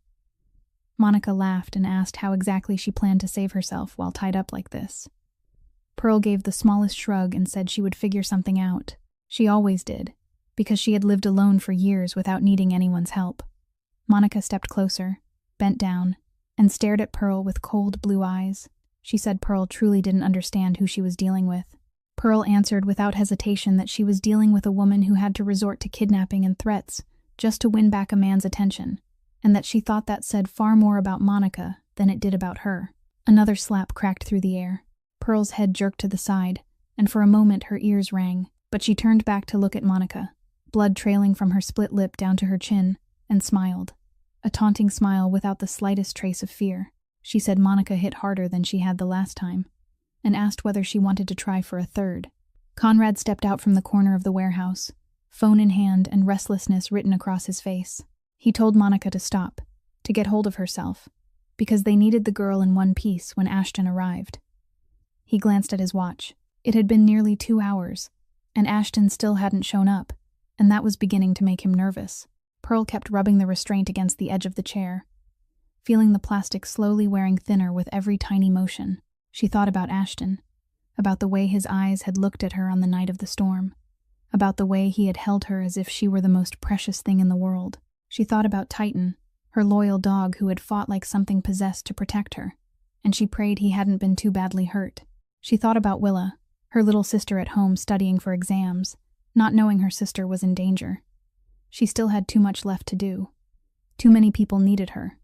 Monica laughed and asked how exactly she planned to save herself while tied up like this. Pearl gave the smallest shrug and said she would figure something out. She always did, because she had lived alone for years without needing anyone's help. Monica stepped closer, bent down, and stared at Pearl with cold blue eyes. She said Pearl truly didn't understand who she was dealing with. Pearl answered without hesitation that she was dealing with a woman who had to resort to kidnapping and threats just to win back a man's attention, and that she thought that said far more about Monica than it did about her. Another slap cracked through the air. Pearl's head jerked to the side, and for a moment her ears rang, but she turned back to look at Monica, blood trailing from her split lip down to her chin, and smiled. A taunting smile without the slightest trace of fear. She said Monica hit harder than she had the last time, and asked whether she wanted to try for a third. Conrad stepped out from the corner of the warehouse, phone in hand and restlessness written across his face. He told Monica to stop, to get hold of herself, because they needed the girl in one piece when Ashton arrived. He glanced at his watch. It had been nearly 2 hours, and Ashton still hadn't shown up, and that was beginning to make him nervous. Pearl kept rubbing the restraint against the edge of the chair, feeling the plastic slowly wearing thinner with every tiny motion. She thought about Ashton, about the way his eyes had looked at her on the night of the storm, about the way he had held her as if she were the most precious thing in the world. She thought about Titan, her loyal dog who had fought like something possessed to protect her, and she prayed he hadn't been too badly hurt. She thought about Willa, her little sister at home studying for exams, not knowing her sister was in danger. She still had too much left to do. Too many people needed her.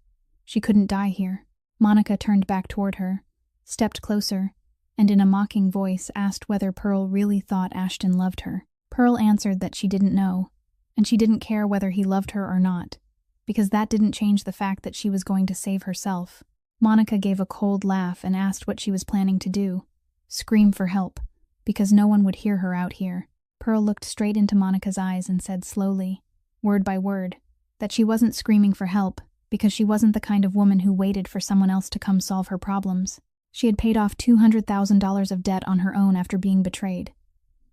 She couldn't die here. Monica turned back toward her, stepped closer, and in a mocking voice asked whether Pearl really thought Ashton loved her. Pearl answered that she didn't know, and she didn't care whether he loved her or not, because that didn't change the fact that she was going to save herself. Monica gave a cold laugh and asked what she was planning to do. Scream for help, because no one would hear her out here. Pearl looked straight into Monica's eyes and said slowly, word by word, that she wasn't screaming for help because she wasn't the kind of woman who waited for someone else to come solve her problems. She had paid off $200,000 of debt on her own after being betrayed.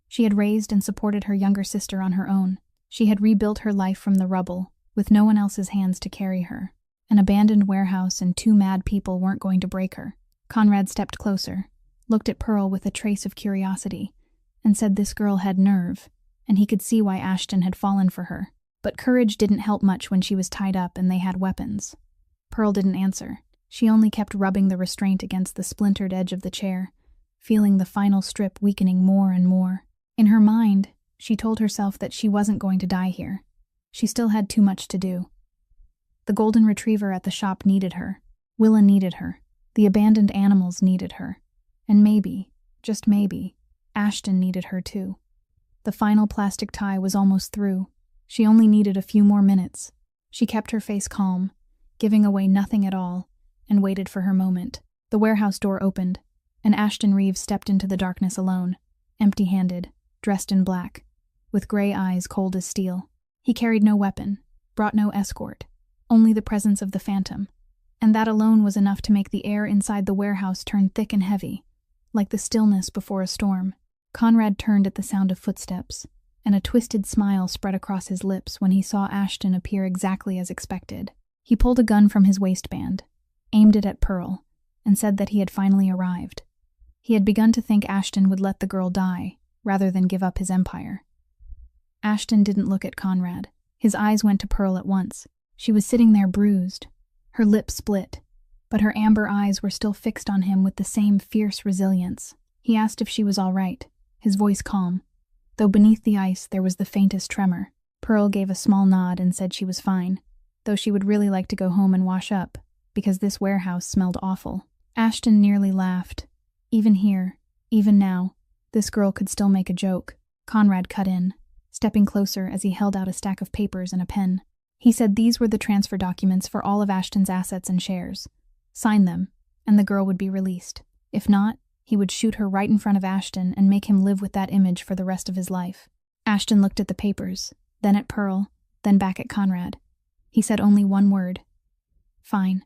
She had raised and supported her younger sister on her own. She had rebuilt her life from the rubble, with no one else's hands to carry her. An abandoned warehouse and 2 mad people weren't going to break her. Conrad stepped closer, looked at Pearl with a trace of curiosity, and said this girl had nerve, and he could see why Ashton had fallen for her. But courage didn't help much when she was tied up and they had weapons. Pearl didn't answer. She only kept rubbing the restraint against the splintered edge of the chair, feeling the final strip weakening more and more. In her mind, she told herself that she wasn't going to die here. She still had too much to do. The golden retriever at the shop needed her. Willa needed her. The abandoned animals needed her. And maybe, just maybe, Ashton needed her too. The final plastic tie was almost through. She only needed a few more minutes. She kept her face calm, giving away nothing at all, and waited for her moment. The warehouse door opened, and Ashton Reeves stepped into the darkness alone, empty-handed, dressed in black, with gray eyes cold as steel. He carried no weapon, brought no escort, only the presence of the phantom, and that alone was enough to make the air inside the warehouse turn thick and heavy, like the stillness before a storm. Conrad turned at the sound of footsteps, and a twisted smile spread across his lips when he saw Ashton appear exactly as expected. He pulled a gun from his waistband, aimed it at Pearl, and said that he had finally arrived. He had begun to think Ashton would let the girl die, rather than give up his empire. Ashton didn't look at Conrad. His eyes went to Pearl at once. She was sitting there bruised, her lips split, but her amber eyes were still fixed on him with the same fierce resilience. He asked if she was all right, his voice calm, though beneath the ice there was the faintest tremor. Pearl gave a small nod and said she was fine, though she would really like to go home and wash up, because this warehouse smelled awful. Ashton nearly laughed. Even here, even now, this girl could still make a joke. Conrad cut in, stepping closer as he held out a stack of papers and a pen. He said these were the transfer documents for all of Ashton's assets and shares. Sign them, and the girl would be released. If not, he would shoot her right in front of Ashton and make him live with that image for the rest of his life. Ashton looked at the papers, then at Pearl, then back at Conrad. He said only one word. Fine.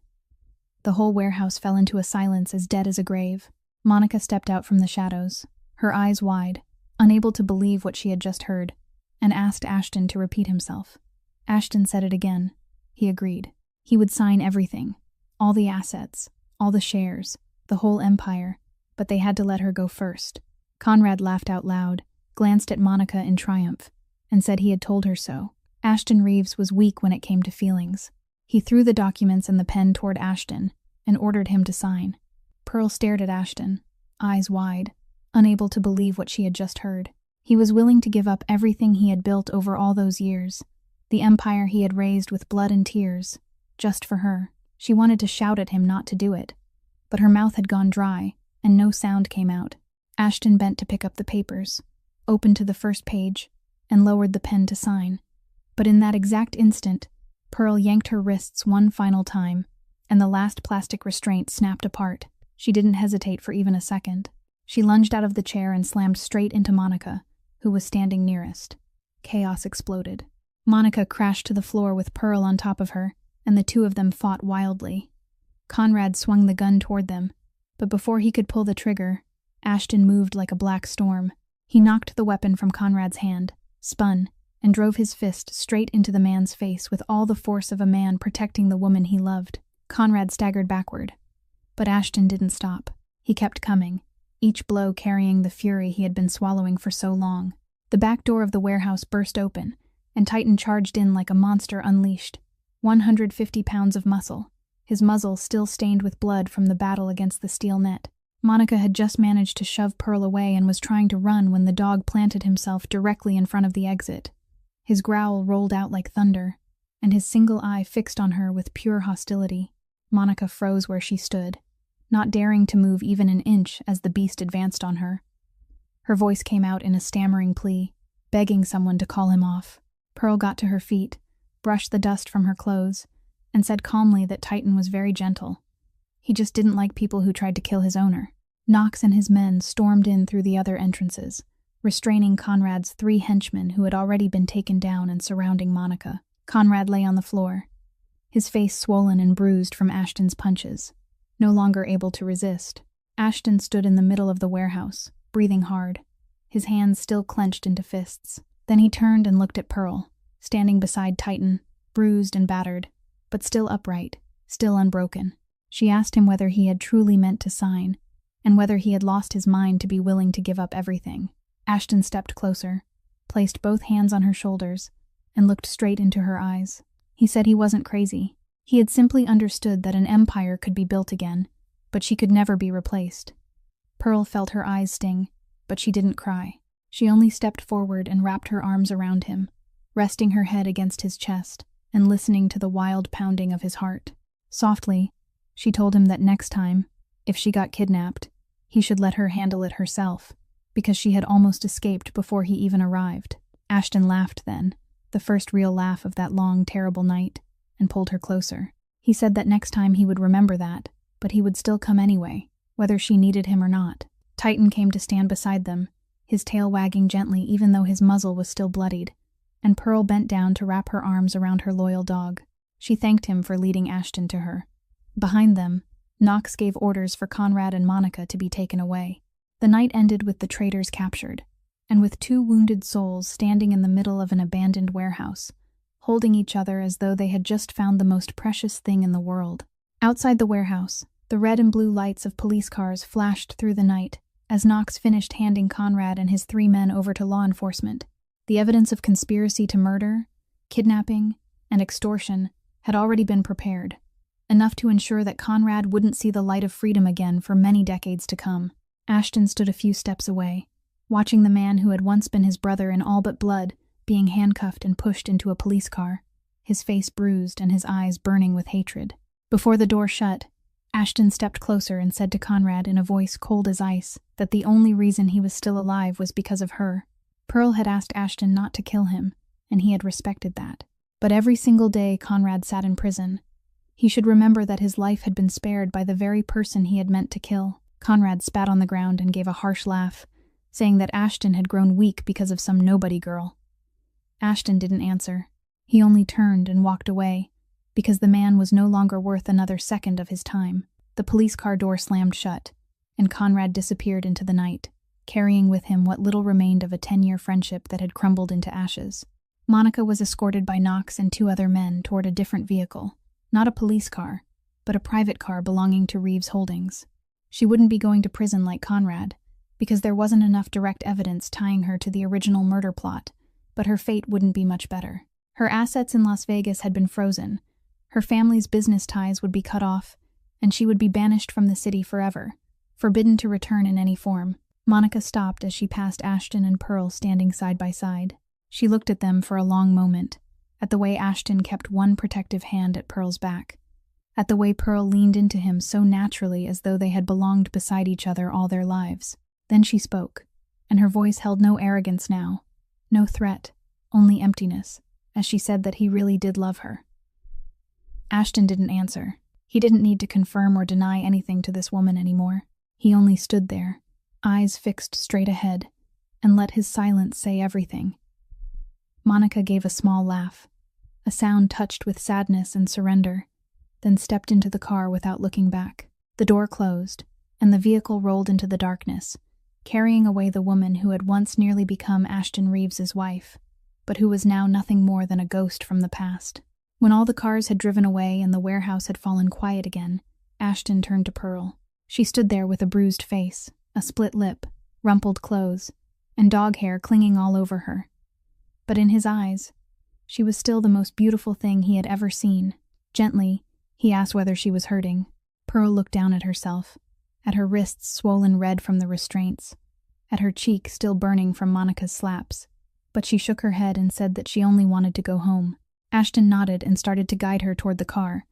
The whole warehouse fell into a silence as dead as a grave. Monica stepped out from the shadows, her eyes wide, unable to believe what she had just heard, and asked Ashton to repeat himself. Ashton said it again. He agreed. He would sign everything, all the assets, all the shares, the whole empire, but they had to let her go first. Conrad laughed out loud, glanced at Monica in triumph, and said he had told her so. Ashton Reeves was weak when it came to feelings. He threw the documents and the pen toward Ashton and ordered him to sign. Pearl stared at Ashton, eyes wide, unable to believe what she had just heard. He was willing to give up everything he had built over all those years, the empire he had raised with blood and tears, just for her. She wanted to shout at him not to do it, but her mouth had gone dry, and no sound came out. Ashton bent to pick up the papers, opened to the first page, and lowered the pen to sign. But in that exact instant, Pearl yanked her wrists one final time, and the last plastic restraint snapped apart. She didn't hesitate for even a second. She lunged out of the chair and slammed straight into Monica, who was standing nearest. Chaos exploded. Monica crashed to the floor with Pearl on top of her, and the two of them fought wildly. Conrad swung the gun toward them, but before he could pull the trigger, Ashton moved like a black storm. He knocked the weapon from Conrad's hand, spun, and drove his fist straight into the man's face with all the force of a man protecting the woman he loved. Conrad staggered backward, but Ashton didn't stop. He kept coming, each blow carrying the fury he had been swallowing for so long. The back door of the warehouse burst open, and Titan charged in like a monster unleashed. 150 pounds of muscle, his muzzle still stained with blood from the battle against the steel net. Monica had just managed to shove Pearl away and was trying to run when the dog planted himself directly in front of the exit. His growl rolled out like thunder, and his single eye fixed on her with pure hostility. Monica froze where she stood, not daring to move even an inch as the beast advanced on her. Her voice came out in a stammering plea, begging someone to call him off. Pearl got to her feet, brushed the dust from her clothes, and said calmly that Titan was very gentle. He just didn't like people who tried to kill his owner. Knox and his men stormed in through the other entrances, restraining Conrad's 3 henchmen who had already been taken down and surrounding Monica. Conrad lay on the floor, his face swollen and bruised from Ashton's punches, no longer able to resist. Ashton stood in the middle of the warehouse, breathing hard, his hands still clenched into fists. Then he turned and looked at Pearl, standing beside Titan, bruised and battered, but still upright, still unbroken. She asked him whether he had truly meant to sign, and whether he had lost his mind to be willing to give up everything. Ashton stepped closer, placed both hands on her shoulders, and looked straight into her eyes. He said he wasn't crazy. He had simply understood that an empire could be built again, but she could never be replaced. Pearl felt her eyes sting, but she didn't cry. She only stepped forward and wrapped her arms around him, resting her head against his chest and listening to the wild pounding of his heart. Softly, she told him that next time, if she got kidnapped, he should let her handle it herself, because she had almost escaped before he even arrived. Ashton laughed then, the first real laugh of that long, terrible night, and pulled her closer. He said that next time he would remember that, but he would still come anyway, whether she needed him or not. Titan came to stand beside them, his tail wagging gently even though his muzzle was still bloodied, and Pearl bent down to wrap her arms around her loyal dog. She thanked him for leading Ashton to her. Behind them, Knox gave orders for Conrad and Monica to be taken away. The night ended with the traitors captured, and with 2 wounded souls standing in the middle of an abandoned warehouse, holding each other as though they had just found the most precious thing in the world. Outside the warehouse, the red and blue lights of police cars flashed through the night as Knox finished handing Conrad and his 3 men over to law enforcement. The evidence of conspiracy to murder, kidnapping, and extortion had already been prepared, enough to ensure that Conrad wouldn't see the light of freedom again for many decades to come. Ashton stood a few steps away, watching the man who had once been his brother in all but blood being handcuffed and pushed into a police car, his face bruised and his eyes burning with hatred. Before the door shut, Ashton stepped closer and said to Conrad in a voice cold as ice that the only reason he was still alive was because of her. Pearl had asked Ashton not to kill him, and he had respected that. But every single day Conrad sat in prison, he should remember that his life had been spared by the very person he had meant to kill. Conrad spat on the ground and gave a harsh laugh, saying that Ashton had grown weak because of some nobody girl. Ashton didn't answer. He only turned and walked away, because the man was no longer worth another second of his time. The police car door slammed shut, and Conrad disappeared into the night, carrying with him what little remained of a 10-year friendship that had crumbled into ashes. Monica was escorted by Knox and 2 other men toward a different vehicle, not a police car, but a private car belonging to Reeves Holdings. She wouldn't be going to prison like Conrad, because there wasn't enough direct evidence tying her to the original murder plot, but her fate wouldn't be much better. Her assets in Las Vegas had been frozen, her family's business ties would be cut off, and she would be banished from the city forever, forbidden to return in any form. Monica stopped as she passed Ashton and Pearl standing side by side. She looked at them for a long moment, at the way Ashton kept one protective hand at Pearl's back, at the way Pearl leaned into him so naturally as though they had belonged beside each other all their lives. Then she spoke, and her voice held no arrogance now, no threat, only emptiness, as she said that he really did love her. Ashton didn't answer. He didn't need to confirm or deny anything to this woman anymore. He only stood there, eyes fixed straight ahead, and let his silence say everything. Monica gave a small laugh, a sound touched with sadness and surrender, then stepped into the car without looking back. The door closed, and the vehicle rolled into the darkness, carrying away the woman who had once nearly become Ashton Reeves's wife, but who was now nothing more than a ghost from the past. When all the cars had driven away and the warehouse had fallen quiet again, Ashton turned to Pearl. She stood there with a bruised face, a split lip, rumpled clothes, and dog hair clinging all over her. But in his eyes, she was still the most beautiful thing he had ever seen. Gently, he asked whether she was hurting. Pearl looked down at herself, at her wrists swollen red from the restraints, at her cheek still burning from Monica's slaps. but she shook her head and said that she only wanted to go home. Ashton nodded and started to guide her toward the car,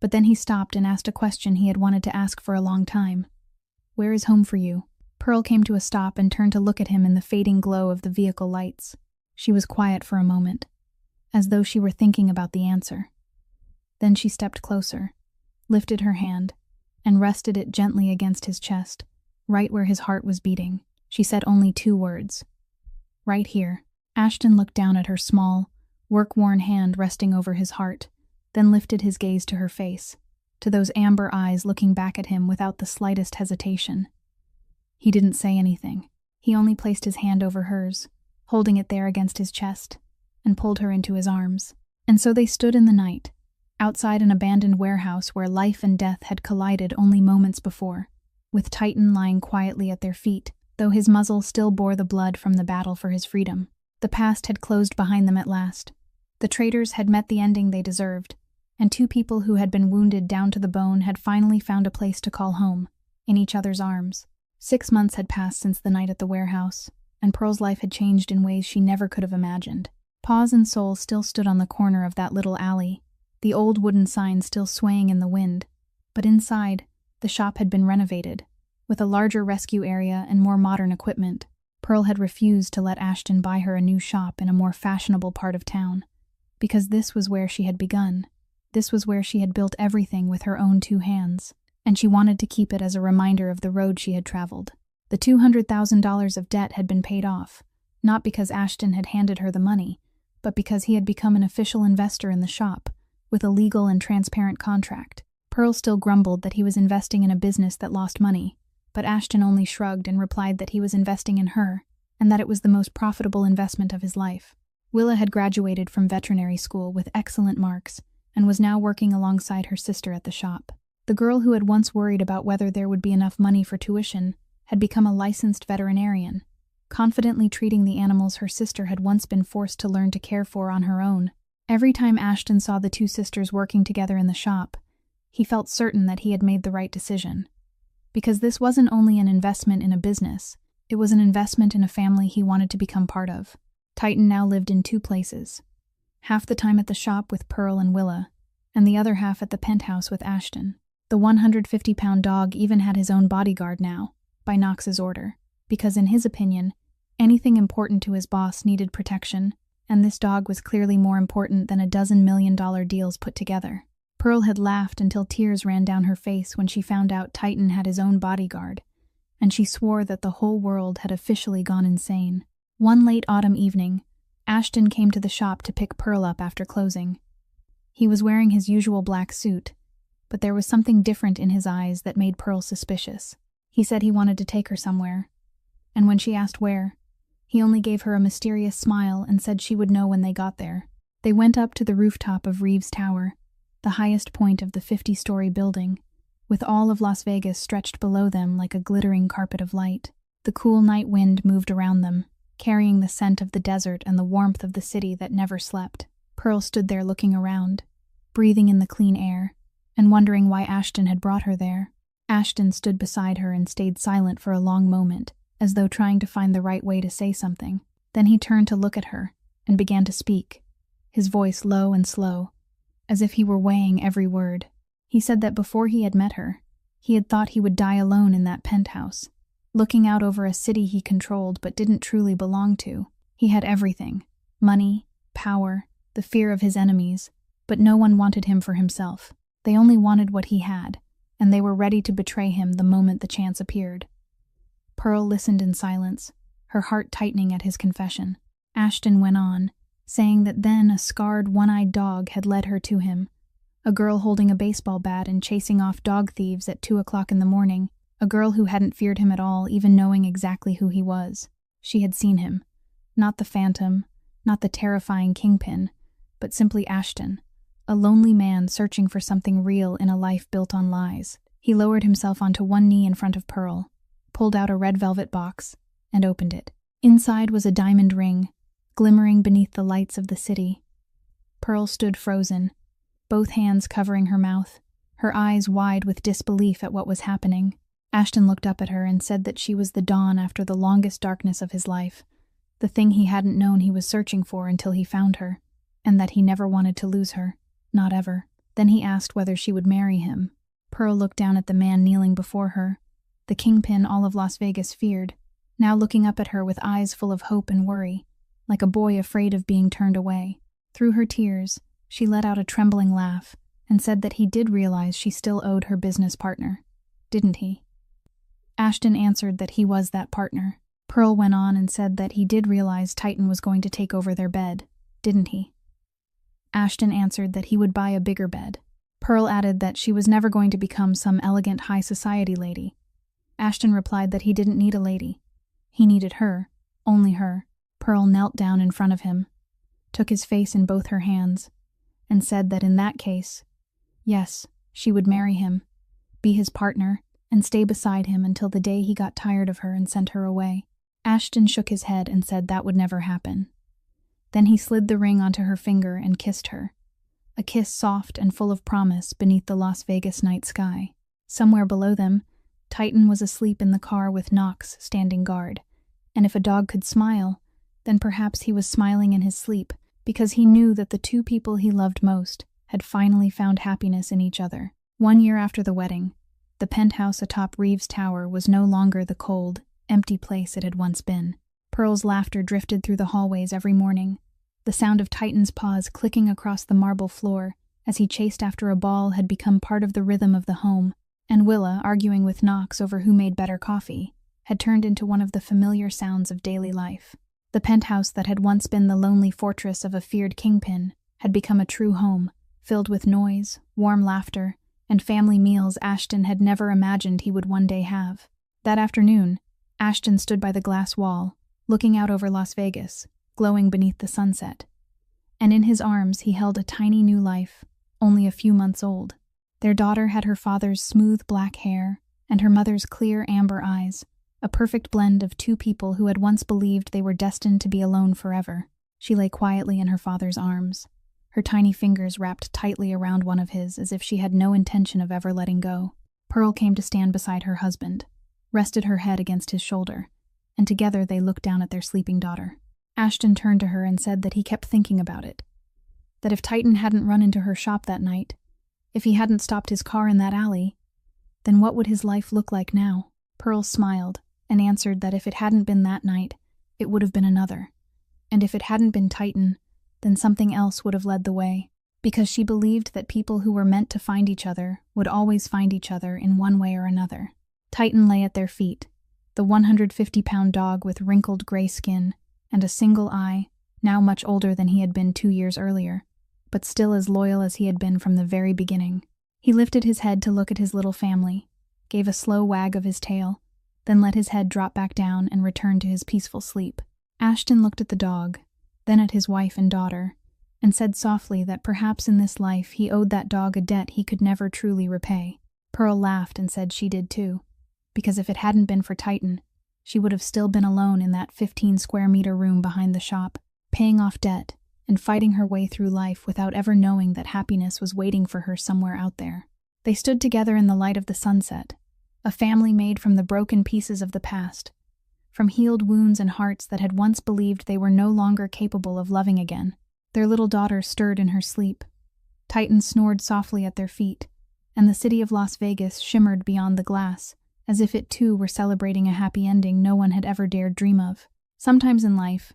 but then he stopped and asked a question he had wanted to ask for a long time. "Where is home for you?" Pearl came to a stop and turned to look at him in the fading glow of the vehicle lights. She was quiet for a moment, as though she were thinking about the answer. Then she stepped closer, lifted her hand, and rested it gently against his chest, right where his heart was beating. She said only 2 words. "Right here." Ashton looked down at her small, work-worn hand resting over his heart, then lifted his gaze to her face, to those amber eyes looking back at him without the slightest hesitation. He didn't say anything. He only placed his hand over hers, holding it there against his chest, and pulled her into his arms. And so they stood in the night, outside an abandoned warehouse where life and death had collided only moments before, with Titan lying quietly at their feet, though his muzzle still bore the blood from the battle for his freedom. The past had closed behind them at last. The traitors had met the ending they deserved, and 2 people who had been wounded down to the bone had finally found a place to call home, in each other's arms. 6 months had passed since the night at the warehouse, and Pearl's life had changed in ways she never could have imagined. Paws and Soul still stood on the corner of that little alley, the old wooden sign still swaying in the wind, but inside, the shop had been renovated, with a larger rescue area and more modern equipment. Pearl had refused to let Ashton buy her a new shop in a more fashionable part of town, because this was where she had begun. This was where she had built everything with her own 2 hands, and she wanted to keep it as a reminder of the road she had traveled. The $200,000 of debt had been paid off, not because Ashton had handed her the money, but because he had become an official investor in the shop, with a legal and transparent contract. Pearl still grumbled that he was investing in a business that lost money, but Ashton only shrugged and replied that he was investing in her, and that it was the most profitable investment of his life. Willa had graduated from veterinary school with excellent marks, and was now working alongside her sister at the shop. The girl who had once worried about whether there would be enough money for tuition had become a licensed veterinarian, confidently treating the animals her sister had once been forced to learn to care for on her own. Every time Ashton saw the 2 sisters working together in the shop, he felt certain that he had made the right decision. Because this wasn't only an investment in a business, it was an investment in a family he wanted to become part of. Titan now lived in 2 places, half the time at the shop with Pearl and Willa, and the other half at the penthouse with Ashton. The 150-pound dog even had his own bodyguard now, by Knox's order, because in his opinion, anything important to his boss needed protection, and this dog was clearly more important than a dozen $1 million deals put together. Pearl had laughed until tears ran down her face when she found out Titan had his own bodyguard, and she swore that the whole world had officially gone insane. One late autumn evening, Ashton came to the shop to pick Pearl up after closing. He was wearing his usual black suit, but there was something different in his eyes that made Pearl suspicious. He said he wanted to take her somewhere, and when she asked where, he only gave her a mysterious smile and said she would know when they got there. They went up to the rooftop of Reeves Tower, the highest point of the 50-story building, with all of Las Vegas stretched below them like a glittering carpet of light. The cool night wind moved around them, carrying the scent of the desert and the warmth of the city that never slept. Pearl stood there looking around, breathing in the clean air, and wondering why Ashton had brought her there. Ashton stood beside her and stayed silent for a long moment, as though trying to find the right way to say something. Then he turned to look at her, and began to speak, his voice low and slow, as if he were weighing every word. He said that before he had met her, he had thought he would die alone in that penthouse, looking out over a city he controlled but didn't truly belong to. He had everything: money, power, the fear of his enemies, but no one wanted him for himself. They only wanted what he had, and they were ready to betray him the moment the chance appeared. Pearl listened in silence, her heart tightening at his confession. Ashton went on, saying that then a scarred, one-eyed dog had led her to him, a girl holding a baseball bat and chasing off dog thieves at 2 o'clock in the morning, a girl who hadn't feared him at all, even knowing exactly who he was. She had seen him, not the Phantom, not the terrifying Kingpin, but simply Ashton, a lonely man searching for something real in a life built on lies. He lowered himself onto one knee in front of Pearl, pulled out a red velvet box, and opened it. Inside was a diamond ring, glimmering beneath the lights of the city. Pearl stood frozen, both hands covering her mouth, her eyes wide with disbelief at what was happening. Ashton looked up at her and said that she was the dawn after the longest darkness of his life, the thing he hadn't known he was searching for until he found her, and that he never wanted to lose her, not ever. Then he asked whether she would marry him. Pearl looked down at the man kneeling before her, the kingpin all of Las Vegas feared, now looking up at her with eyes full of hope and worry, like a boy afraid of being turned away. Through her tears, she let out a trembling laugh and said that he did realize she still owed her business partner. Didn't he? Ashton answered that he was that partner. Pearl went on and said that he did realize Titan was going to take over their bed. Didn't he? Ashton answered that he would buy a bigger bed. Pearl added that she was never going to become some elegant high society lady. Ashton replied that he didn't need a lady. He needed her, only her. Pearl knelt down in front of him, took his face in both her hands, and said that in that case, yes, she would marry him, be his partner, and stay beside him until the day he got tired of her and sent her away. Ashton shook his head and said that would never happen. Then he slid the ring onto her finger and kissed her, a kiss soft and full of promise beneath the Las Vegas night sky. Somewhere below them, Titan was asleep in the car with Knox standing guard, and if a dog could smile, then perhaps he was smiling in his sleep because he knew that the two people he loved most had finally found happiness in each other. 1 year after the wedding, the penthouse atop Reeves Tower was no longer the cold, empty place it had once been. Pearl's laughter drifted through the hallways every morning. The sound of Titan's paws clicking across the marble floor as he chased after a ball had become part of the rhythm of the home, and Willa, arguing with Knox over who made better coffee, had turned into one of the familiar sounds of daily life. The penthouse that had once been the lonely fortress of a feared kingpin had become a true home, filled with noise, warm laughter, and family meals Ashton had never imagined he would one day have. That afternoon, Ashton stood by the glass wall, looking out over Las Vegas, glowing beneath the sunset. And in his arms he held a tiny new life, only a few months old. Their daughter had her father's smooth black hair and her mother's clear amber eyes, a perfect blend of two people who had once believed they were destined to be alone forever. She lay quietly in her father's arms, her tiny fingers wrapped tightly around one of his as if she had no intention of ever letting go. Pearl came to stand beside her husband, rested her head against his shoulder, and together they looked down at their sleeping daughter. Ashton turned to her and said that he kept thinking about it, that if Titan hadn't run into her shop that night, if he hadn't stopped his car in that alley, then what would his life look like now? Pearl smiled and answered that if it hadn't been that night, it would have been another. And if it hadn't been Titan, then something else would have led the way, because she believed that people who were meant to find each other would always find each other in one way or another. Titan lay at their feet, the 150-pound dog with wrinkled gray skin and a single eye, now much older than he had been 2 years earlier, but still as loyal as he had been from the very beginning. He lifted his head to look at his little family, gave a slow wag of his tail, then let his head drop back down and return to his peaceful sleep. Ashton looked at the dog, then at his wife and daughter, and said softly that perhaps in this life he owed that dog a debt he could never truly repay. Pearl laughed and said she did too, because if it hadn't been for Titan, she would have still been alone in that 15-square-meter room behind the shop, paying off debt and fighting her way through life without ever knowing that happiness was waiting for her somewhere out there. They stood together in the light of the sunset, a family made from the broken pieces of the past, from healed wounds and hearts that had once believed they were no longer capable of loving again. Their little daughter stirred in her sleep. Titan snored softly at their feet, and the city of Las Vegas shimmered beyond the glass, as if it too were celebrating a happy ending no one had ever dared dream of. Sometimes in life,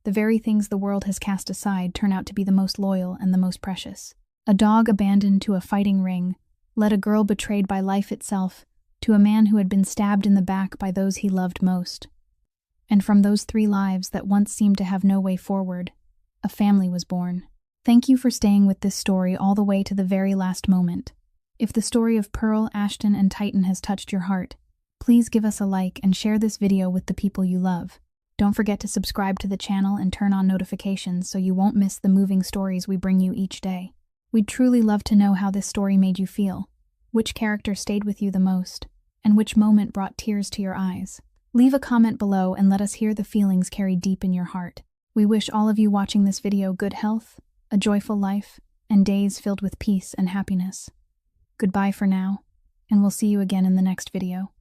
the very things the world has cast aside turn out to be the most loyal and the most precious. A dog abandoned to a fighting ring led a girl betrayed by life itself to a man who had been stabbed in the back by those he loved most. And from those 3 lives that once seemed to have no way forward, a family was born. Thank you for staying with this story all the way to the very last moment. If the story of Pearl, Ashton, and Titan has touched your heart, please give us a like and share this video with the people you love. Don't forget to subscribe to the channel and turn on notifications so you won't miss the moving stories we bring you each day. We'd truly love to know how this story made you feel, which character stayed with you the most, and which moment brought tears to your eyes. Leave a comment below and let us hear the feelings carried deep in your heart. We wish all of you watching this video good health, a joyful life, and days filled with peace and happiness. Goodbye for now, and we'll see you again in the next video.